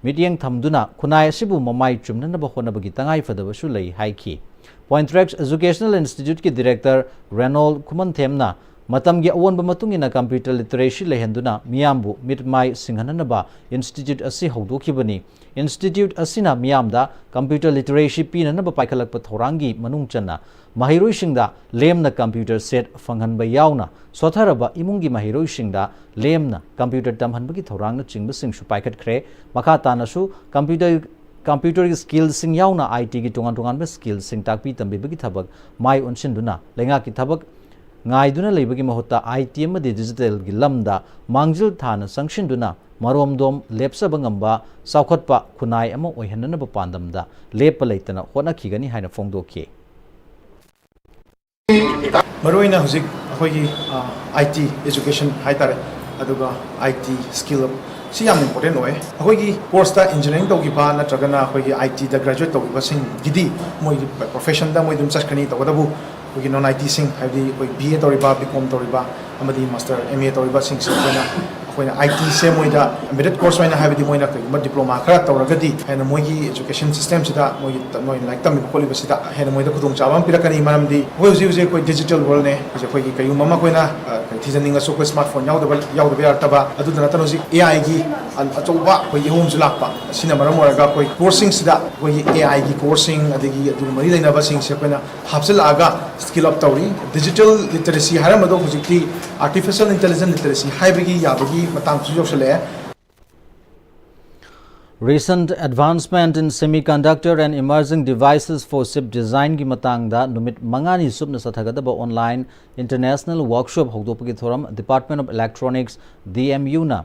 meeting thamduna khunai asibu mamai chumna ba honabagi tangai fadaba su lei haiki Point Tracks Educational Institute ki director Reynold Kumanthemna Matam gi awon ba matungina computer literacy lehenduna miyambu mitmai singhananaba institute asi hawdokibani institute asina miyamda computer literacy pinanaba paikhalakpa thorangi manungchana mahiroi singda lemna computer set fanghanba yauna sotharaba imungi mahiroi singda lemna computer tamhanbagi thorangna chingba singsu paikhatkhre makha tanasu computer skills sing yauna IT gi tongan ba skills sing takpi tambibagi thabak mai onsinduna lenga ki thabak ngaiduna leibagi mahutta IT amadi digital gi lamda mangjil thana sangshinduna maromdom lepsaba ngamba saukhatpa khunai ama oihanna pandamda lepa leitana hona khigani haina phongdoki maroina hujik akhoi IT education haitare aduga IT skill si yam important oy akhoi gi course ta engineering togi ba natragana akhoi gi IT da graduate togi ba sing gidi moi profession da moi dum chakani togodabu we non IT sing have the BA toriba BCom toriba amadi master MA toriba sing sena akhona IT se moida embedded course waina have the moina ko diploma khara toragadi hena moigi education system sida moi like tam ko liba sida hena moida khudong chawam pirakani maramdi hoji ko digital world ne je ko gi kayu mama koina thijaninga so ko smartphone yaudaba yartaba adu dana tanoji AI gi achoba ko yom julakpa sina maram oraga ko coursing sida ko AI gi coursing adigi adu mari daina ba sing se koina hapsel aga skill up tawri digital literacy haramado hujikti artificial intelligence literacy haibagi yabagi matang su yoksale Recent advancement in semiconductor and emerging devices for chip design gi matangda numit mangani subna sathagadaba online international workshop hogdopagi thoram Department of Electronics DMU na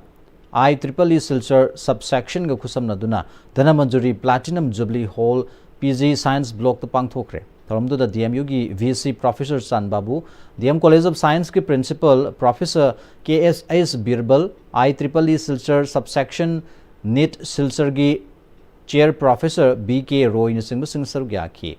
IEEE Silchar subsection ga khusamna duna Dhanamanjuri Platinum Jubilee Hall PG Science Block to pangthokre thoramdu da DMU gi VC Professor San Babu DM College of Science ki Principal Professor KSS Birbal IEEE Silchar subsection NIT Silchar gi Chair Professor BK Roy ni singbu singsar gyaki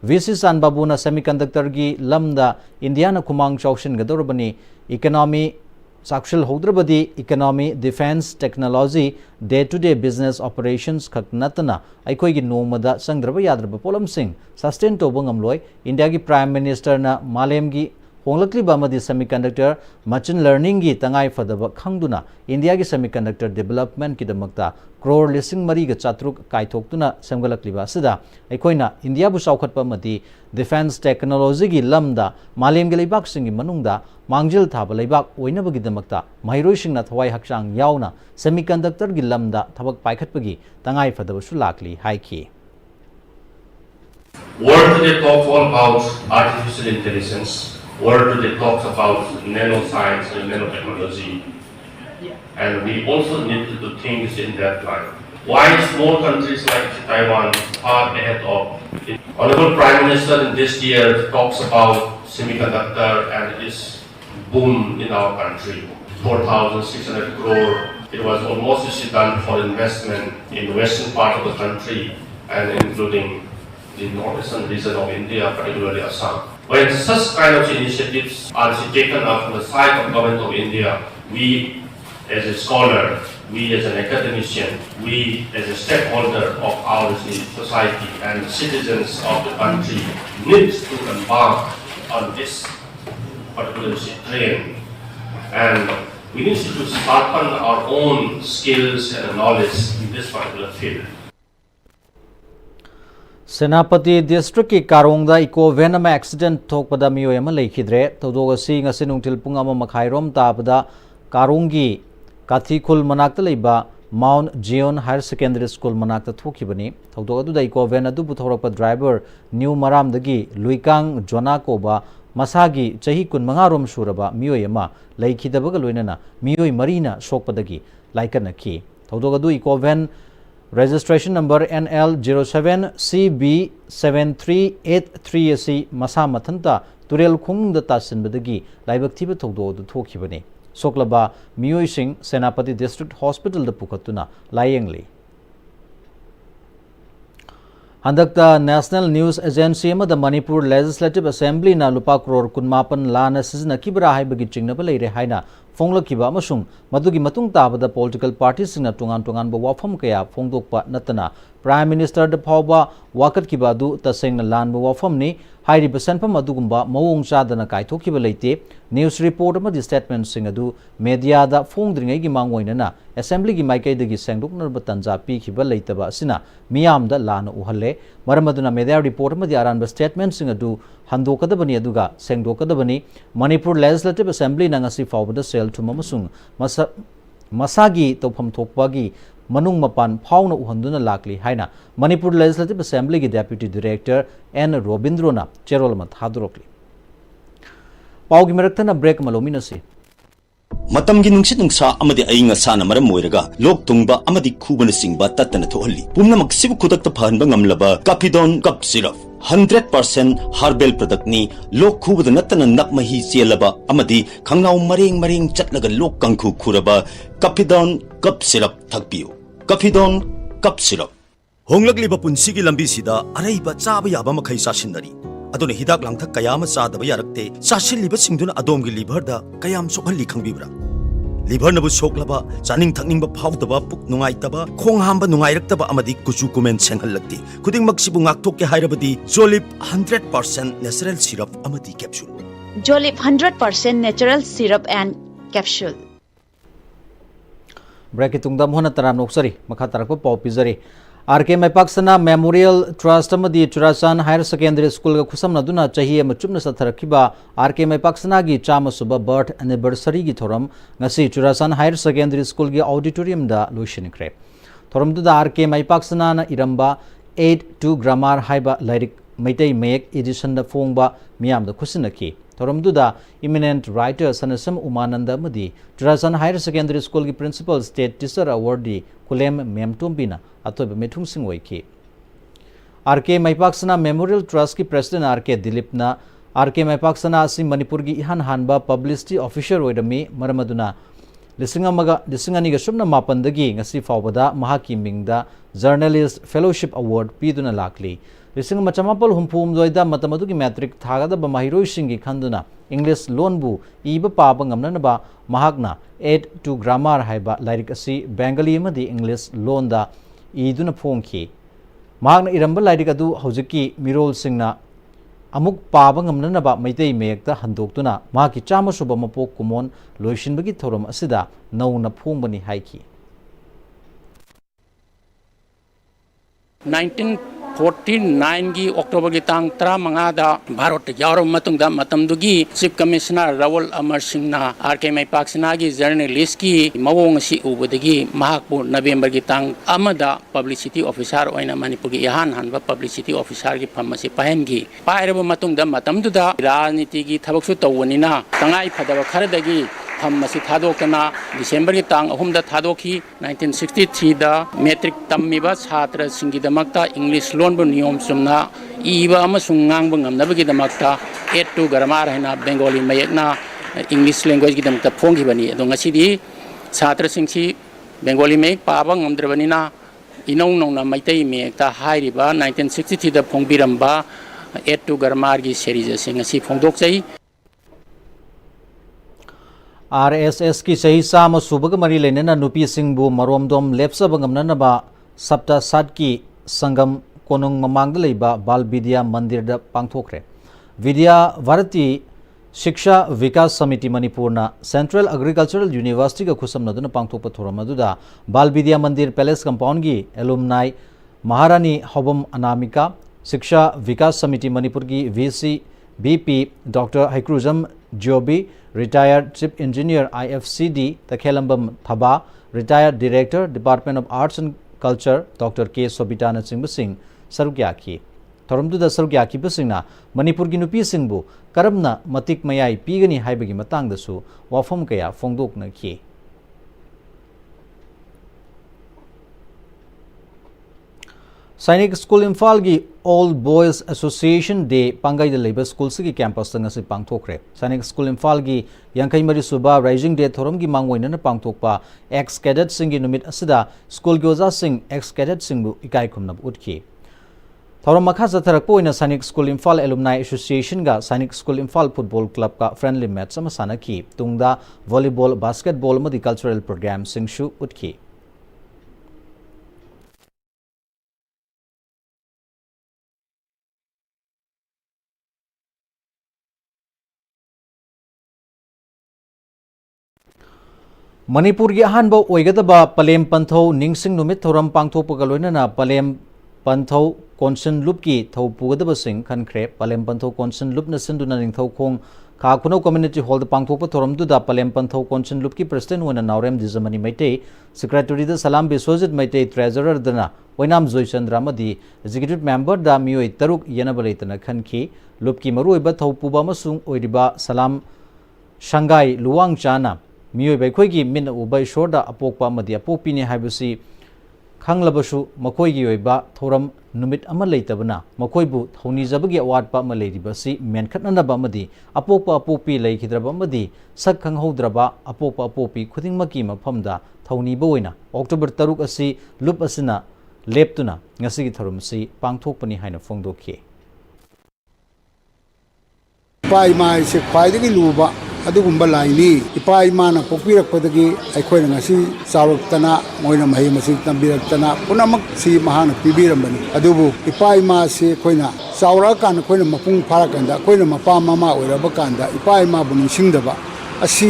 VC San Babu na semiconductor gi lamda India na kumang chawshin gadorabani economy Sakshil Hodrabadi economy defense technology day to day business operations khaknatana aikoi gi nomada sangdraba yadraba polam sing sustain tobangam loi India gi Prime Minister na Malem gi honglakli bamadi semiconductor machine learning gi tangai fadaba khangduna India gi semiconductor development ki damakta crore lising mari ga chatruk kaithoktuna semgalakli ba sida aikoina India bu saukhatpa madi defense technology gi lamda malem gi leibak sing gi manungda mangjil thaba leibak oinabagi damakta mairoi singna thawai hakchang yauna semiconductor gi lamda thabak paikhatpagi tangai fadaba su lakli haiki World today talks all about artificial intelligence. World today talks about nanoscience and nanotechnology. And we also need to do things in that line. Why small countries like Taiwan are ahead of it? Honorable Prime Minister in this year talks about semiconductor and its boom in our country. 4,600 crore. It was almost done for investment in the western part of the country and including the northeastern region of India, particularly Assam. When such kind of initiatives are taken up from the side of Government of India, we as a scholar, we as an academician, we as a stakeholder of our society and citizens of the country need to embark on this particular train. And we need to sharpen our own skills and knowledge in this particular field. Senapati District ki Karongda Eco Venom accident thokpada miyo ama lekhidre tawdog asi ngasi nungtil pung ama makhairom tabada Karongi Kathikul manakta leiba Mount Zion Higher Secondary School manakta thokibani tawdog adu da Eco Van adu puthorakpa driver New Maram dagi Luikang Jona koba Masagi chahi kun mangarom suraba miyo ama lekhidabaga loinana miyo marina sokpadagi laikana ki tawdog adu Eco Van registration number NL07CB7383 asi masa mathanta turel khungda tasinbadagi laibak thiba thogdo du thokibani soklaba miyoi sing Senapati District Hospital da pukatuna layengli handakta National News Agency amada Manipur Legislative Assembly na lupa crore kunmapan lana sizna kibra haibagi chingnaba leire haina Fonglakiba amasung madugi matung tabada political parties singna tungan ba wafam kaya fongdokpa natana Prime Minister da phawba wakat kibadu tasengna lanba wafam ni hairiba sanpam adugumba mawong chadana kaithokiba leite news report amadi statement singadu media da fongdringai gi mangoinana assembly gi maikai dagi sengdoknarba tanja pi khiba leitaba asina miyam da lana uhalle maramaduna media report amadi aranba statement singadu handokadabani aduga sengdokadabani Manipur Legislative Assembly na ngasi phawbada sel tumamasung masagi tawpham thokpagi manung mapan phawna uhanduna lakli haina Manipur Legislative Assembly gi Deputy Director N Robindrona cherolma thadrokli pawgi meraktana break malominasi Matamgi nungsit nungsa amadi ainga sana maram moiraga lok tungba amadi khubana singba tatana thohalli pumna maksibu khudakta phanba ngamlaba Capidon cup syrup 100% herbal product ni lok khubada natana nakmahi chelaba amadi khangnaw mareng chatlaga lok kangkhu khuraba Capidon cup syrup thakpiu Capidon cup syrup honglakliba punsigi lambi sida araiba chaba yaba makhai sasinari adone hidak langthak kayama sadaba yarakte sasilliba singduna adomgi liver da kayam sokhalli khangbibra liver nabu soklaba chaning thakningba phawdaba puk nungaitaba khong hamba nungairaktaba amadi kuchu kumen senghallakti khuding maksibu ngaktokke hairabadi Jolip 100% natural syrup amadi capsule Jolip 100% natural syrup and capsule break itungdam hona taram noksari makha tarakpa paw pizari RK Maipaksana Memorial Trust amadi Churasan Higher Secondary School ga khusamna duna chahi ama chupna satharakiba RK Maipaksana gi chama suba birth anniversary gi thoram ngasi Churasan Higher Secondary School gi auditorium da loishinkre thoram du da RK Maipaksana na iramba 8 grammar haiba lyric maitai mayek edition da fongba miyam da khusinaki thoram du da eminent writer Sanasam Umananda amadi Churasan Higher Secondary School gi principal state teacher awardee Kulem Memtumbina atoba methung sing waiki RK Maipaksana Memorial Trust ki President RK Dilipna RK Maipaksana asi Manipur gi ihan hanba publicity officer oidami maramaduna lisingani ga subna mapandagi ngasi fawbada mahaki mingda journalist fellowship award piduna lakli lising machamapal humpum doida matamadu ki metric thagada ba mahiroi singi khanduna English loan bu iba paba ngamna ba mahakna 8 to grammar haiba lyric asi Bengali amadi English loan da iduna phongki mahakna iramba lyric adu hojiki mirol singna amuk paba ngamna ba maitei meyakta handoktuna mahaki chama suba mapok kumon loishinbagi thoram asida nauna phongbani haiki 1949 की अक्टूबर की तांग 35 भारत यारो मतुंगदा मतमदुगी chief commissioner Rawal Amar Singh ना R K मैपाक्सना की journalist की मवोंग सी उबदगी महाकपु नवंबर की तांग अमदा publicity officer ओइना Manipur की यहान हनबा publicity officer की फमसी पहनगी पायरब मतुंगदा मतमदुदा राजनीति की थबकसु तवनिना तंगाई फदब खरदगी फमसी थादोकना दिसंबर की तांग अहुमदा थादोखी 1963 दा मैट्रिक तम्मिबा छात्र सिंगिदमक्ता इंग्लिश लोन बु नियम Sumana इबा अमसुंग ngang ngamnabagi damakta 8 to grammar haina Bengali mayekna English language gi damakta phonggi bani ado ngasidi छात्र सिंगसी Bengali mayek paba ngamdrabanina inong nong na maitai mekta hairiba 1963 da phongbiramba एड टू गरमार की series से फोंदोकजई। RSS की सही साम सुबग मरी लेना नुपी सिंहबु मरोमदोम लेप्सब ngamnanaba सप्ता सात की संगम कोनुंग ममांग लेबा बाल विद्या मंदिर द पांगथोखरे। विद्या भारती शिक्षा विकास समिति मणिपुरना सेंट्रल एग्रीकल्चरल यूनिवर्सिटी का खुसमनदुना पांगथोप थोरमदुदा बाल विद्या मंदिर पैलेस कंपाउंड की एलुमनाई महारानी हबम अनामिका शिक्षा विकास समिति मणिपुर की VC BP doctor Heikrujam Jobi retired chief engineer IFCD Takhellambam Thaba retired director department of arts and culture doctor K Sobita Singh सरुक्याकी थोरमदुदा सरुक्याकी बसिंगना Manipur की नुपी सिंहबु करमना मतिक मयाई पीगनी हाइबगी मतंगदसु वाफम कया फोंदोकनखी। सैनिक स्कूल इम्फाल की ऑल बॉयज एसोसिएशन डे पांगाई लेबर स्कूल की कैंपस से पांगथोखरे। सैनिक स्कूल इम्फाल की यांखई मरी सुबा राइजिंग डे थोरम की मांगोइनना पांगथोकपा एक्स कैडेट सिंह की नुमित असिदा स्कूल की ओजा सिंह एक्स कैडेट सिंह इकाई खुमनब उठकी। थोरम मखा जथरकपोइना सैनिक स्कूल इम्फाल एलुमनाई एसोसिएशन का सैनिक स्कूल इम्फाल फुटबॉल क्लब का फ्रेंडली मैच सानकी तुंगदा वॉलीबॉल बास्केटबॉल मदी कल्चरल प्रोग्राम सिंहसु उठकी। मणिपुर की अहानब ओइगदबा पलेम पंथौ निंगसिंग नुमित थोरम पांगथोकपगा लोइनना पलेम पंथौ कोनसन लुप की थौ पुगदबसिंग खनख्रे। पलेम पंथौ कोनसन लुप नसिंदुना निंगथौ खोंग खाखुनौ कम्युनिटी हॉल द पांगथोकपा थोरमदुदा पलेम पंथौ कोनसन लुप की प्रेसिडेंट वना नावरेम दिजमनी मैते सेक्रेटरी द सलाम बिस्वजित मैते ट्रेजरर दना ओइनाम जोयचंद्र मदी एग्जीक्यूटिव मेंबर दा मियोय तरुक येनबलेतना खनखी। लुप की मरुइबा थौ पुबा अमसुंग ओइरिबा सलाम शंगाई लुवांग चाना मियोय बैखोई मिन उब ईश्वर अपोप अपोपीने हाइबसी खंगलबसु मखोई ओइबा थोरम नुमित अमा लेतबना मखोइबु थौनीजबगी अवाटपा अमा लेरिबसी मेनखतननबा अमदी अपोप अपोपी लेखिद्रबा अमदी सक खंगहौद्रबा अपोप अपोपी खुदिंगमकी मफमदा थौनीबा ओइना अक्टोबर 3 असि लुप असिना लेप्तुना ngasi थरुमसी पांगथोकपनी हाइना फोंदोखी। पाई माई से ख्वाइदगी लुबा अदुगुम्बा लाइनी इपा इमाना पोपीरकपदगी अखोइना ngasi चावरक्तना मोइना मही मसी तंबिरक्तना पुनमक सी महाना पिबिरमबनी अदुबु इपा इमा से अखोइना चावरकान अखोइना मपुंग फारकंदा अखोइना मपा मामा ओइरबा कांदा इपा इमा बु निसिंगदबा असी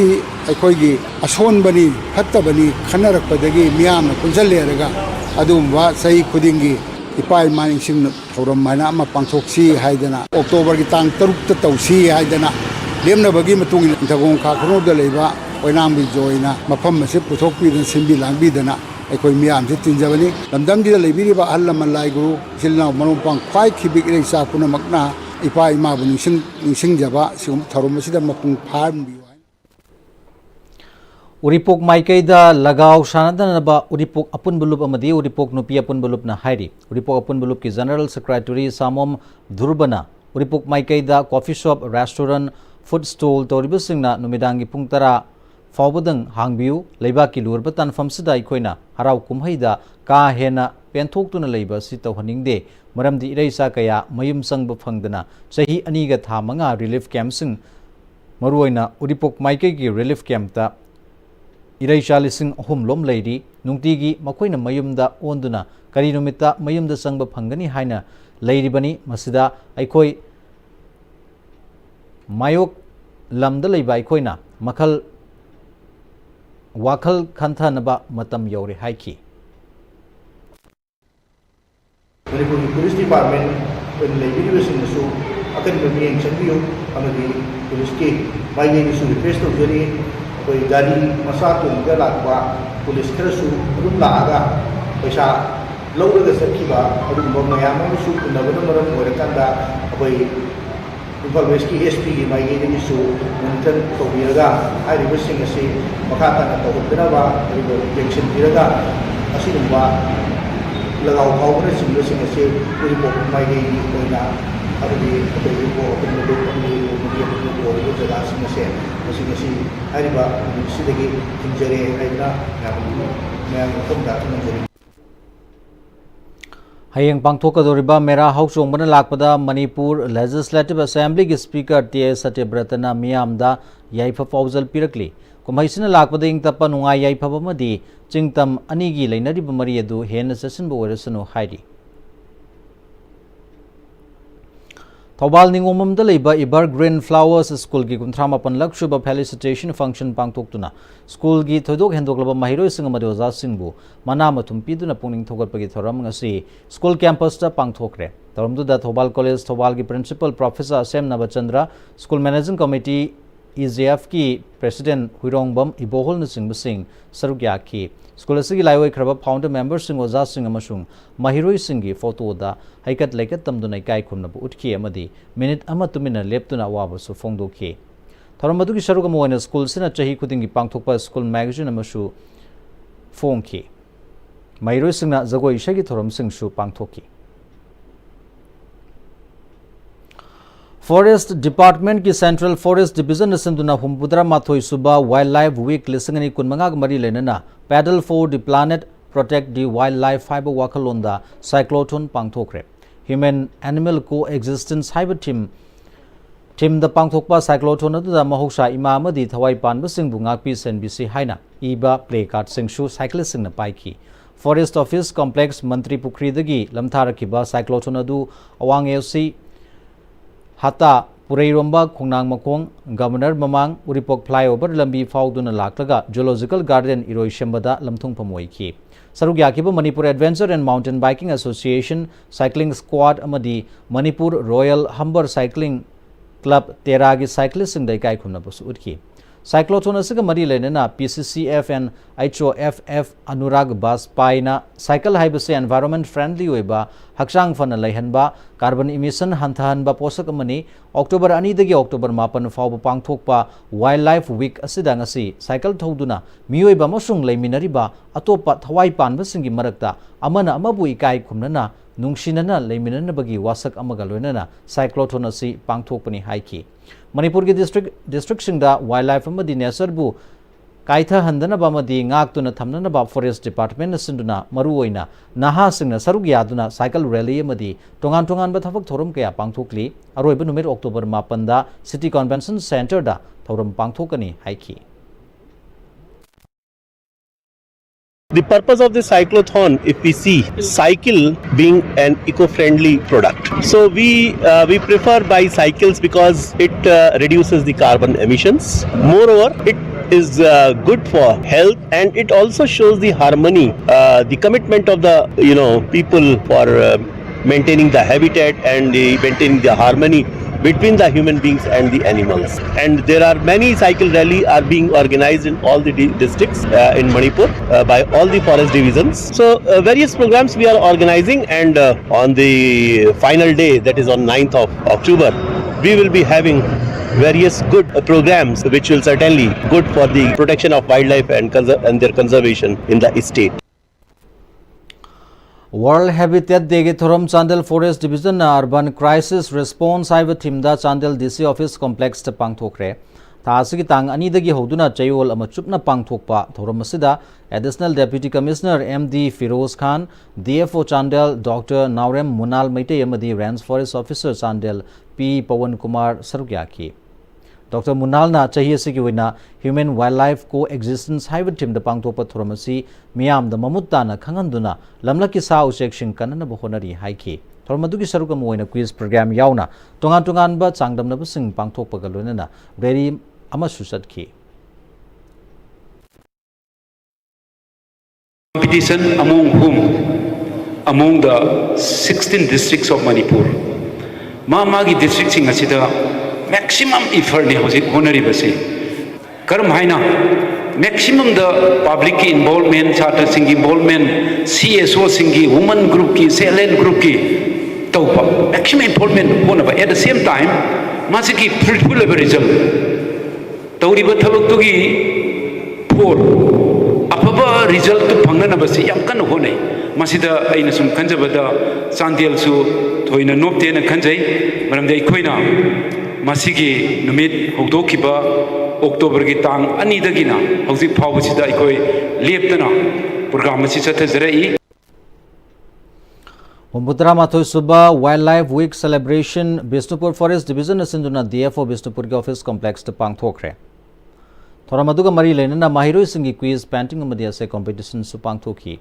अखोइगी असोनबनी फत्तबनी खनरकपदगी मियामना पुंजलेरगा अदुम्बा सही खुदिंगी इपा इमा निसिंग थौरम माइना अमा पांगथोक्सी हाइदना अक्टोबर की तांग 3 तौसी हाइदना लेमनबगी मतुंग इंथगों खाखनोद लेबा ओइनामबी जोइना मफम से पुथोकपीदन सिंबी लांगबीदना अखोइ मियाम से तिंजबनी लमदमगी लेबिरिबा अहल लमलाई गुरु सिलना मनोपांग ख्वाइ खिबिक रेसा पुनमकना इपा इमाबु निसिंगजबा सिगुम थरुमसिदा मपुंग फारमबी। उरिपोक माइकैदा लगाव सानदनबा उरिपोक अपुनबुलुप अमदी उरिपोक नुपी अपुनबुलुपना हाइरी। उरिपोक अपुनबुलुप की जनरल सेक्रेटरी सामोम धुरबना उरिपोक माइकैदा coffee shop restaurant food stall तौरिबसिंगना नुमिदांगी पुंग 10 फाउबदंग हांगबियु लेबाकी लुरब तानफमसिदा अखोइना हराव कुमहैदा का हेना पेंथोक्तुना लेबा सि तौहनिंगदे मरमदि इरेसा कया मयुम संगब फंगदना सही अनीगा था 5 रिलीफ कैंपसिंग मरुओइना उरिपोक माइकैगी रिलीफ कैंपता इरेसा 3,000 लोम लेरी नुंगतीगी मखोइना मयुमदा ओंदुना करी नुमिता मयुमदा संगब फंगनी हाइना लेरिबनी मसिदा अखोइ मायोक लमद लेबा अखोइना मखल वाखल खंथनबा मतम you're हाइकी। Manipur police department लेबिरिबसिंगसु अकनबा मियेंग चंबियो अमदी police के माइगेनिसु रिक्वेस्ट तौजरी कोई गाड़ी मसा तुंगा लाकबा पुलिस खरसु अदुम लागा पैसा लौरगा सखिबा अदुम मयामसु उनबन मरम ओरकांदा कोई इम्फाल वेस्ट की SP की माइगेनिसु मॉनिटर तौबिरगा हाइरिबसिंग असी मखाताना तौबदनबा अदुम एक्शन पिरगा असिनुबा लगाव फावबन सिंगसिंग असी रिपोर्ट माइगेनी ओइना अदुबी रिपोर्ट अदुबी जगह सिंग असे मसिंगसी हाइरिबा सिदगी थिंजरे हाइना मैं मफमदा थिंजरे। Hayeng pangthokadoriba mera hauchongbana lakpada Manipur Legislative Assembly ki Speaker T.S. Satyabratana miyamda yaifa paujal pirakli kumhaisina lakpada ingtappa nungai yaifa bamadi chingtam anigi leinariba mari adu hena sasinba oirasanu hairi Thobal Ningomamda leiba Evergreen Flowers School ki 38 laksuba felicitation function pangthoktuna school gi thodok hendoklaba mahiroi singa mari oja singbu mana mathum piduna pungning thogatpagi thoram ngasi school campus ta pangthokre thoramdu da Thobal College Thobal gi principal professor Sem Nabachandra school managing committee EJF ki president Huirongbam Ibohol na singbu sing sarugya ki school asigi laiwai khraba founder members sing oja sing amasung mahiroi singi photo da haikat laikat tamduna kai khumna bu utkhi amadi minute ama tumina leptuna wabu su phongdokhi thoramadu ki saruga moina school sina chahi khudingi pangthokpa school magazine amasu phongki mahiroi singna jagoi shagi thoram sing su pangthokki Forest Department ki Central Forest Division nasanduna humpudra mathoi suba Wildlife Week lisingani kunmanga mari lenana Paddle for the Planet Protect the Wildlife Fiber Wakalonda Cyclotron pangthokre Human Animal Coexistence Haiba Team the pangthokpa cyclotron adu da mahoksa ima amadi thawai panba singbu ngakpi senbisi haina iba play card singshu cyclist singna paiki Forest Office Complex Mantri Pukri dagi lamtharakiba cyclotron adu awang LC Hata Pureiromba Khongnang Makong Governor Mamang Uripok Flyover Lambi Fauduna Laklaga Zoological Garden Iroi Shembada Lamthung Pamoiki Sarugyakiba Manipur Adventure and Mountain Biking Association Cycling Squad Amadi Manipur Royal Humber Cycling Club Teragi Cyclists in Daikai Kunabus Urki Cyclotron Asiga Mari Lenena PCCF and HOFF Anurag Bas Paina Cycle Hybase Environment Friendly Weba Hakshang Fana Laihanba Carbon Emission Hantahanba Posakamani October Anidagi October Mapan Fauba Pangthokpa Wildlife Week Asidangasi Cycle Thoduna Miyoiba Mosung Laiminariba Atopa Thawai Panba Singi Marakta Amana Amabu Ikai Kumnana Nungshinana Laiminanabagi Wasak Amagaloinana Cyclotron Asi Pangthokpani Haiki Manipur ki district singda wildlife amadi nature bu kaitha handana ba madi ngak tuna thamnana ba forest department sinduna maru oina naha singna sarug yaduna cycle rally amadi tongan ba thabak thorum kaya pangthokli aroiba numit October 8 da city convention center da thorum pangthokani haiki The purpose of the cyclothon, if we see cycle being an eco-friendly product, so we prefer by cycles because it reduces the carbon emissions. Moreover, it is good for health, and it also shows the harmony, the commitment of the people for maintaining the habitat and maintaining the harmony between the human beings and the animals. And there are many cycle rally are being organized in all the districts in Manipur by all the forest divisions. So various programs we are organizing, and on the final day, that is on 9th of October, we will be having various good programs which will certainly good for the protection of wildlife and their conservation in the state. World Habitat Day ki thoram Chandel Forest Division na Urban Crisis Response haiba team da Chandel DC Office Complex ta pangthokre thasigi tang ani dagi hoduna chayol ama chupna pangthokpa thoram asida Additional Deputy Commissioner MD Firoz Khan DFO Chandel Dr Naurem Munal Maite amadi Range Forest Officer Chandel P Pawan Kumar Sarugyaki Dr. Munal na chahi asigi wina Human Wildlife Coexistence haiba team da pangthokpa thoramasi miyam da mamutta na khanganduna lamlaki sa usek shinkanana bohonari haiki thormadugi saruka moina quiz program yauna tongan ba changdamna ba sing pangthokpa galonana very amasu satki competition among the 16 districts of Manipur magi district sing asida maximum effort ne hojik honari base karam haina maximum the public involvement chata sing involvement CSO singi women group ki CLN group ki tawpa maximum involvement honaba at the same time masiki fruitful result tawriba thabak tu gi for afaba result tu phangna base yam kan honai masida aina sum khanjabada Chandel su thoina nopte na khanjai maramdai khoina masigi numit hogdokiba October ki tang ani dagina hojik phawsida ikoi leptana program si chathajarai Humbutara Suba Wildlife Week Celebration Bishnupur Forest Division Sinduna DFO Bishnupur के office complex the पांगथोखरे थोरामदुगा मरी लेना माहिरोई सिंगी quiz painting मदिया से competition सु पांगथोखी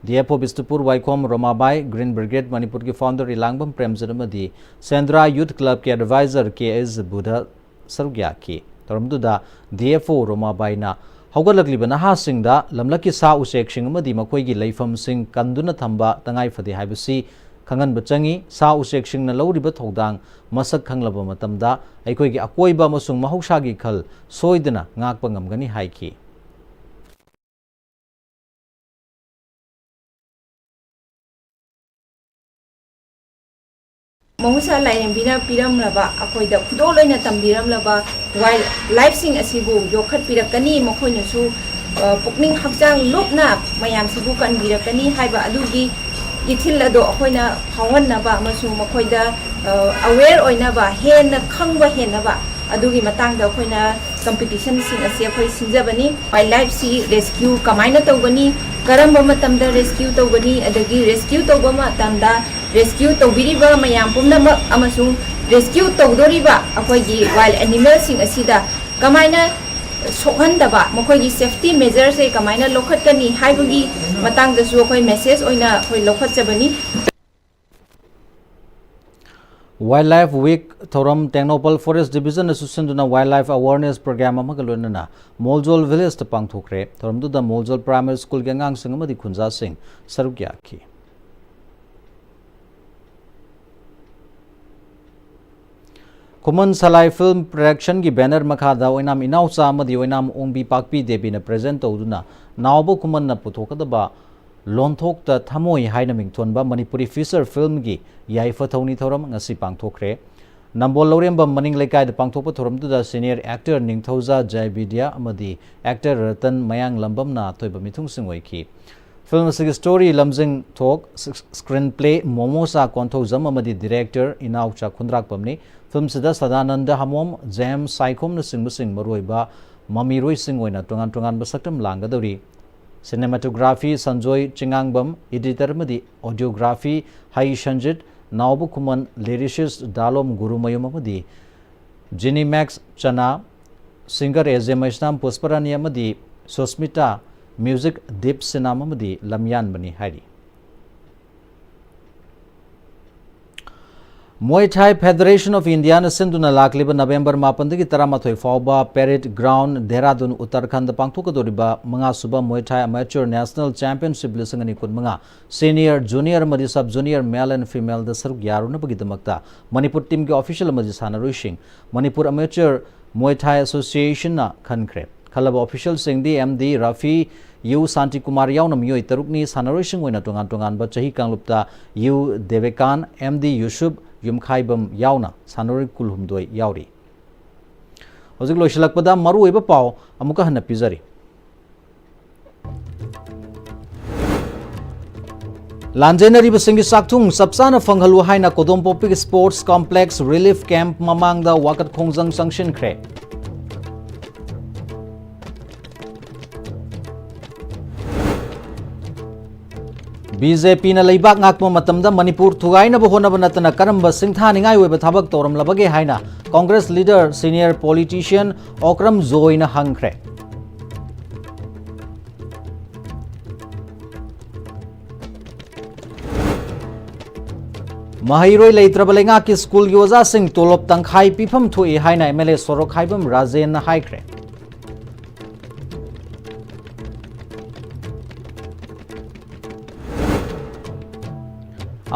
DFO Bishnupur Waikhom Romabai green brigade Manipur की founder Elangbam प्रेमजनमदी Sendra youth club के advisor KS Budha सरुग्या की थोरामदुदा DFO रोमाबाई ना हौगलकलिब नहासिंगदा लमलकी सा उसेकसिंग मदी मखोइगी लैफमसिंग कंदुना थंबा तंगाई फदे हाइबसी खंगनब चंगी सा उसेकसिंगना लौरिब थौदांग मसक खंगलब मतमदा अखोइगी अकोइबा अमसुंग महौसागी खल सोइदना ngakpa ngamgani haiki Mahusa laiyambina piramlaba akoida khudoloina tambiramlaba wild life sing asibu yokhat pirakani makhoina su pukning hakjang lupna mayam sibu kan birakani haiba adugi ithil ado akoina phawannaba amasu makhoida aware oinaba henna khangba henaba adugi matangda akoina competition sing asi akoi sinjabani wildlife si rescue kamaina tawbani karamba matamda rescue tawbani adagi rescue tawba matamda rescue tawbiriba mayam pumnamak amasung rescue tawdoriba akoigi wild animal sing asida kamaina sokhandaba makoigi safety measures e kamaina lokhatkani haibagi matangda su akoi message oina akoi lokhatjabani Wildlife Week Thoram Technopal Forest Division Association Wildlife Awareness Program Amagaluna Moljol Village Pangthokre Thoram to the Moljol Primary School Gangang Singamadi Kunza Singh Sarugyaki Kuman Salai Film Production ki banner makhada oinam inausa amadi oinam ongbi pakpi debi na present tawduna nawbo kuman na puthokadaba Lonthok ta thamoi haina mingthonba Manipuri feature film gi yaifa thoni thoram ngasi pangthokre Nambol Loremba Maning Lekai the Pangthokpa thoram tu da senior actor Ningthauza Jaibidia amadi actor Ratan Mayang Lambam na toiba mithung singoi ki Film sig story lamjing thok screenplay Momosa Konthozam amadi director Inaucha Khundrak pamni film sida Sadananda Hamom Jam Saikhom na sing maruiba Mamiroi sing oina tongan basaktam langadori Cinematography Sanjoy Chingangbam editor madi audiography Hai Shanjit Naubu Kuman lyricist Dalom Gurumayum amadi Ginny Max Chana singer Eze Maisnam Pusparani amadi Susmita music Deep Sinam amadi Lamyan bani hari Muay Thai Federation of India na sinduna lakliba November 8 13 fauba Parade Ground Dehradun Uttarakhand pangthokadoriba manga suba Muay Thai Amateur National Championship lisangani kunmanga senior junior madi sub junior male and female da saruk yaruna bagidamakta Manipur team ke official madi sanarusing Manipur Amateur Muay Thai Association na khankre khalaba official singdi MD Rafi U Santi Kumar yauna miyoi tarukni sanarusing oina tongan ba chahi kanglupta U Devekan MD Yusuf Yumkhaibam yauna sanori kulhumdoi yauri hojik loisilakpada maru oiba pau amuka hana pizari Lanjenari basingi sakthung sapsana fanghalu haina Kodompopi Sports Complex Relief Camp mamangda wakat khongjang sanction khre BJP na leibak ngakmo matamda Manipur thugai na bohona banatana karamba singthaningai weba thabak toram labage haina Congress leader senior politician Okram Zoy na hangkhre Mahiroi leitrabalenga ki school gi oja sing tolop tangkhai pifam thui haina MLA Sorok Haibam Rajen na haikhre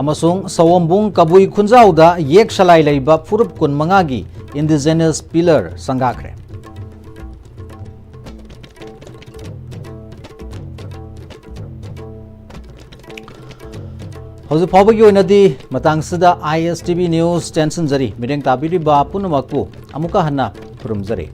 Amasung Sawombung Kabui Khunjauda Yek Shalai Leiba Furup Kun Mangagi Indigenous Pillar Sangakre Hozu Pabagi Oinadi Matangsida ISTV News Tension Zari Mideng Tabiri Ba Punamakpu Amuka Hana Purum Zari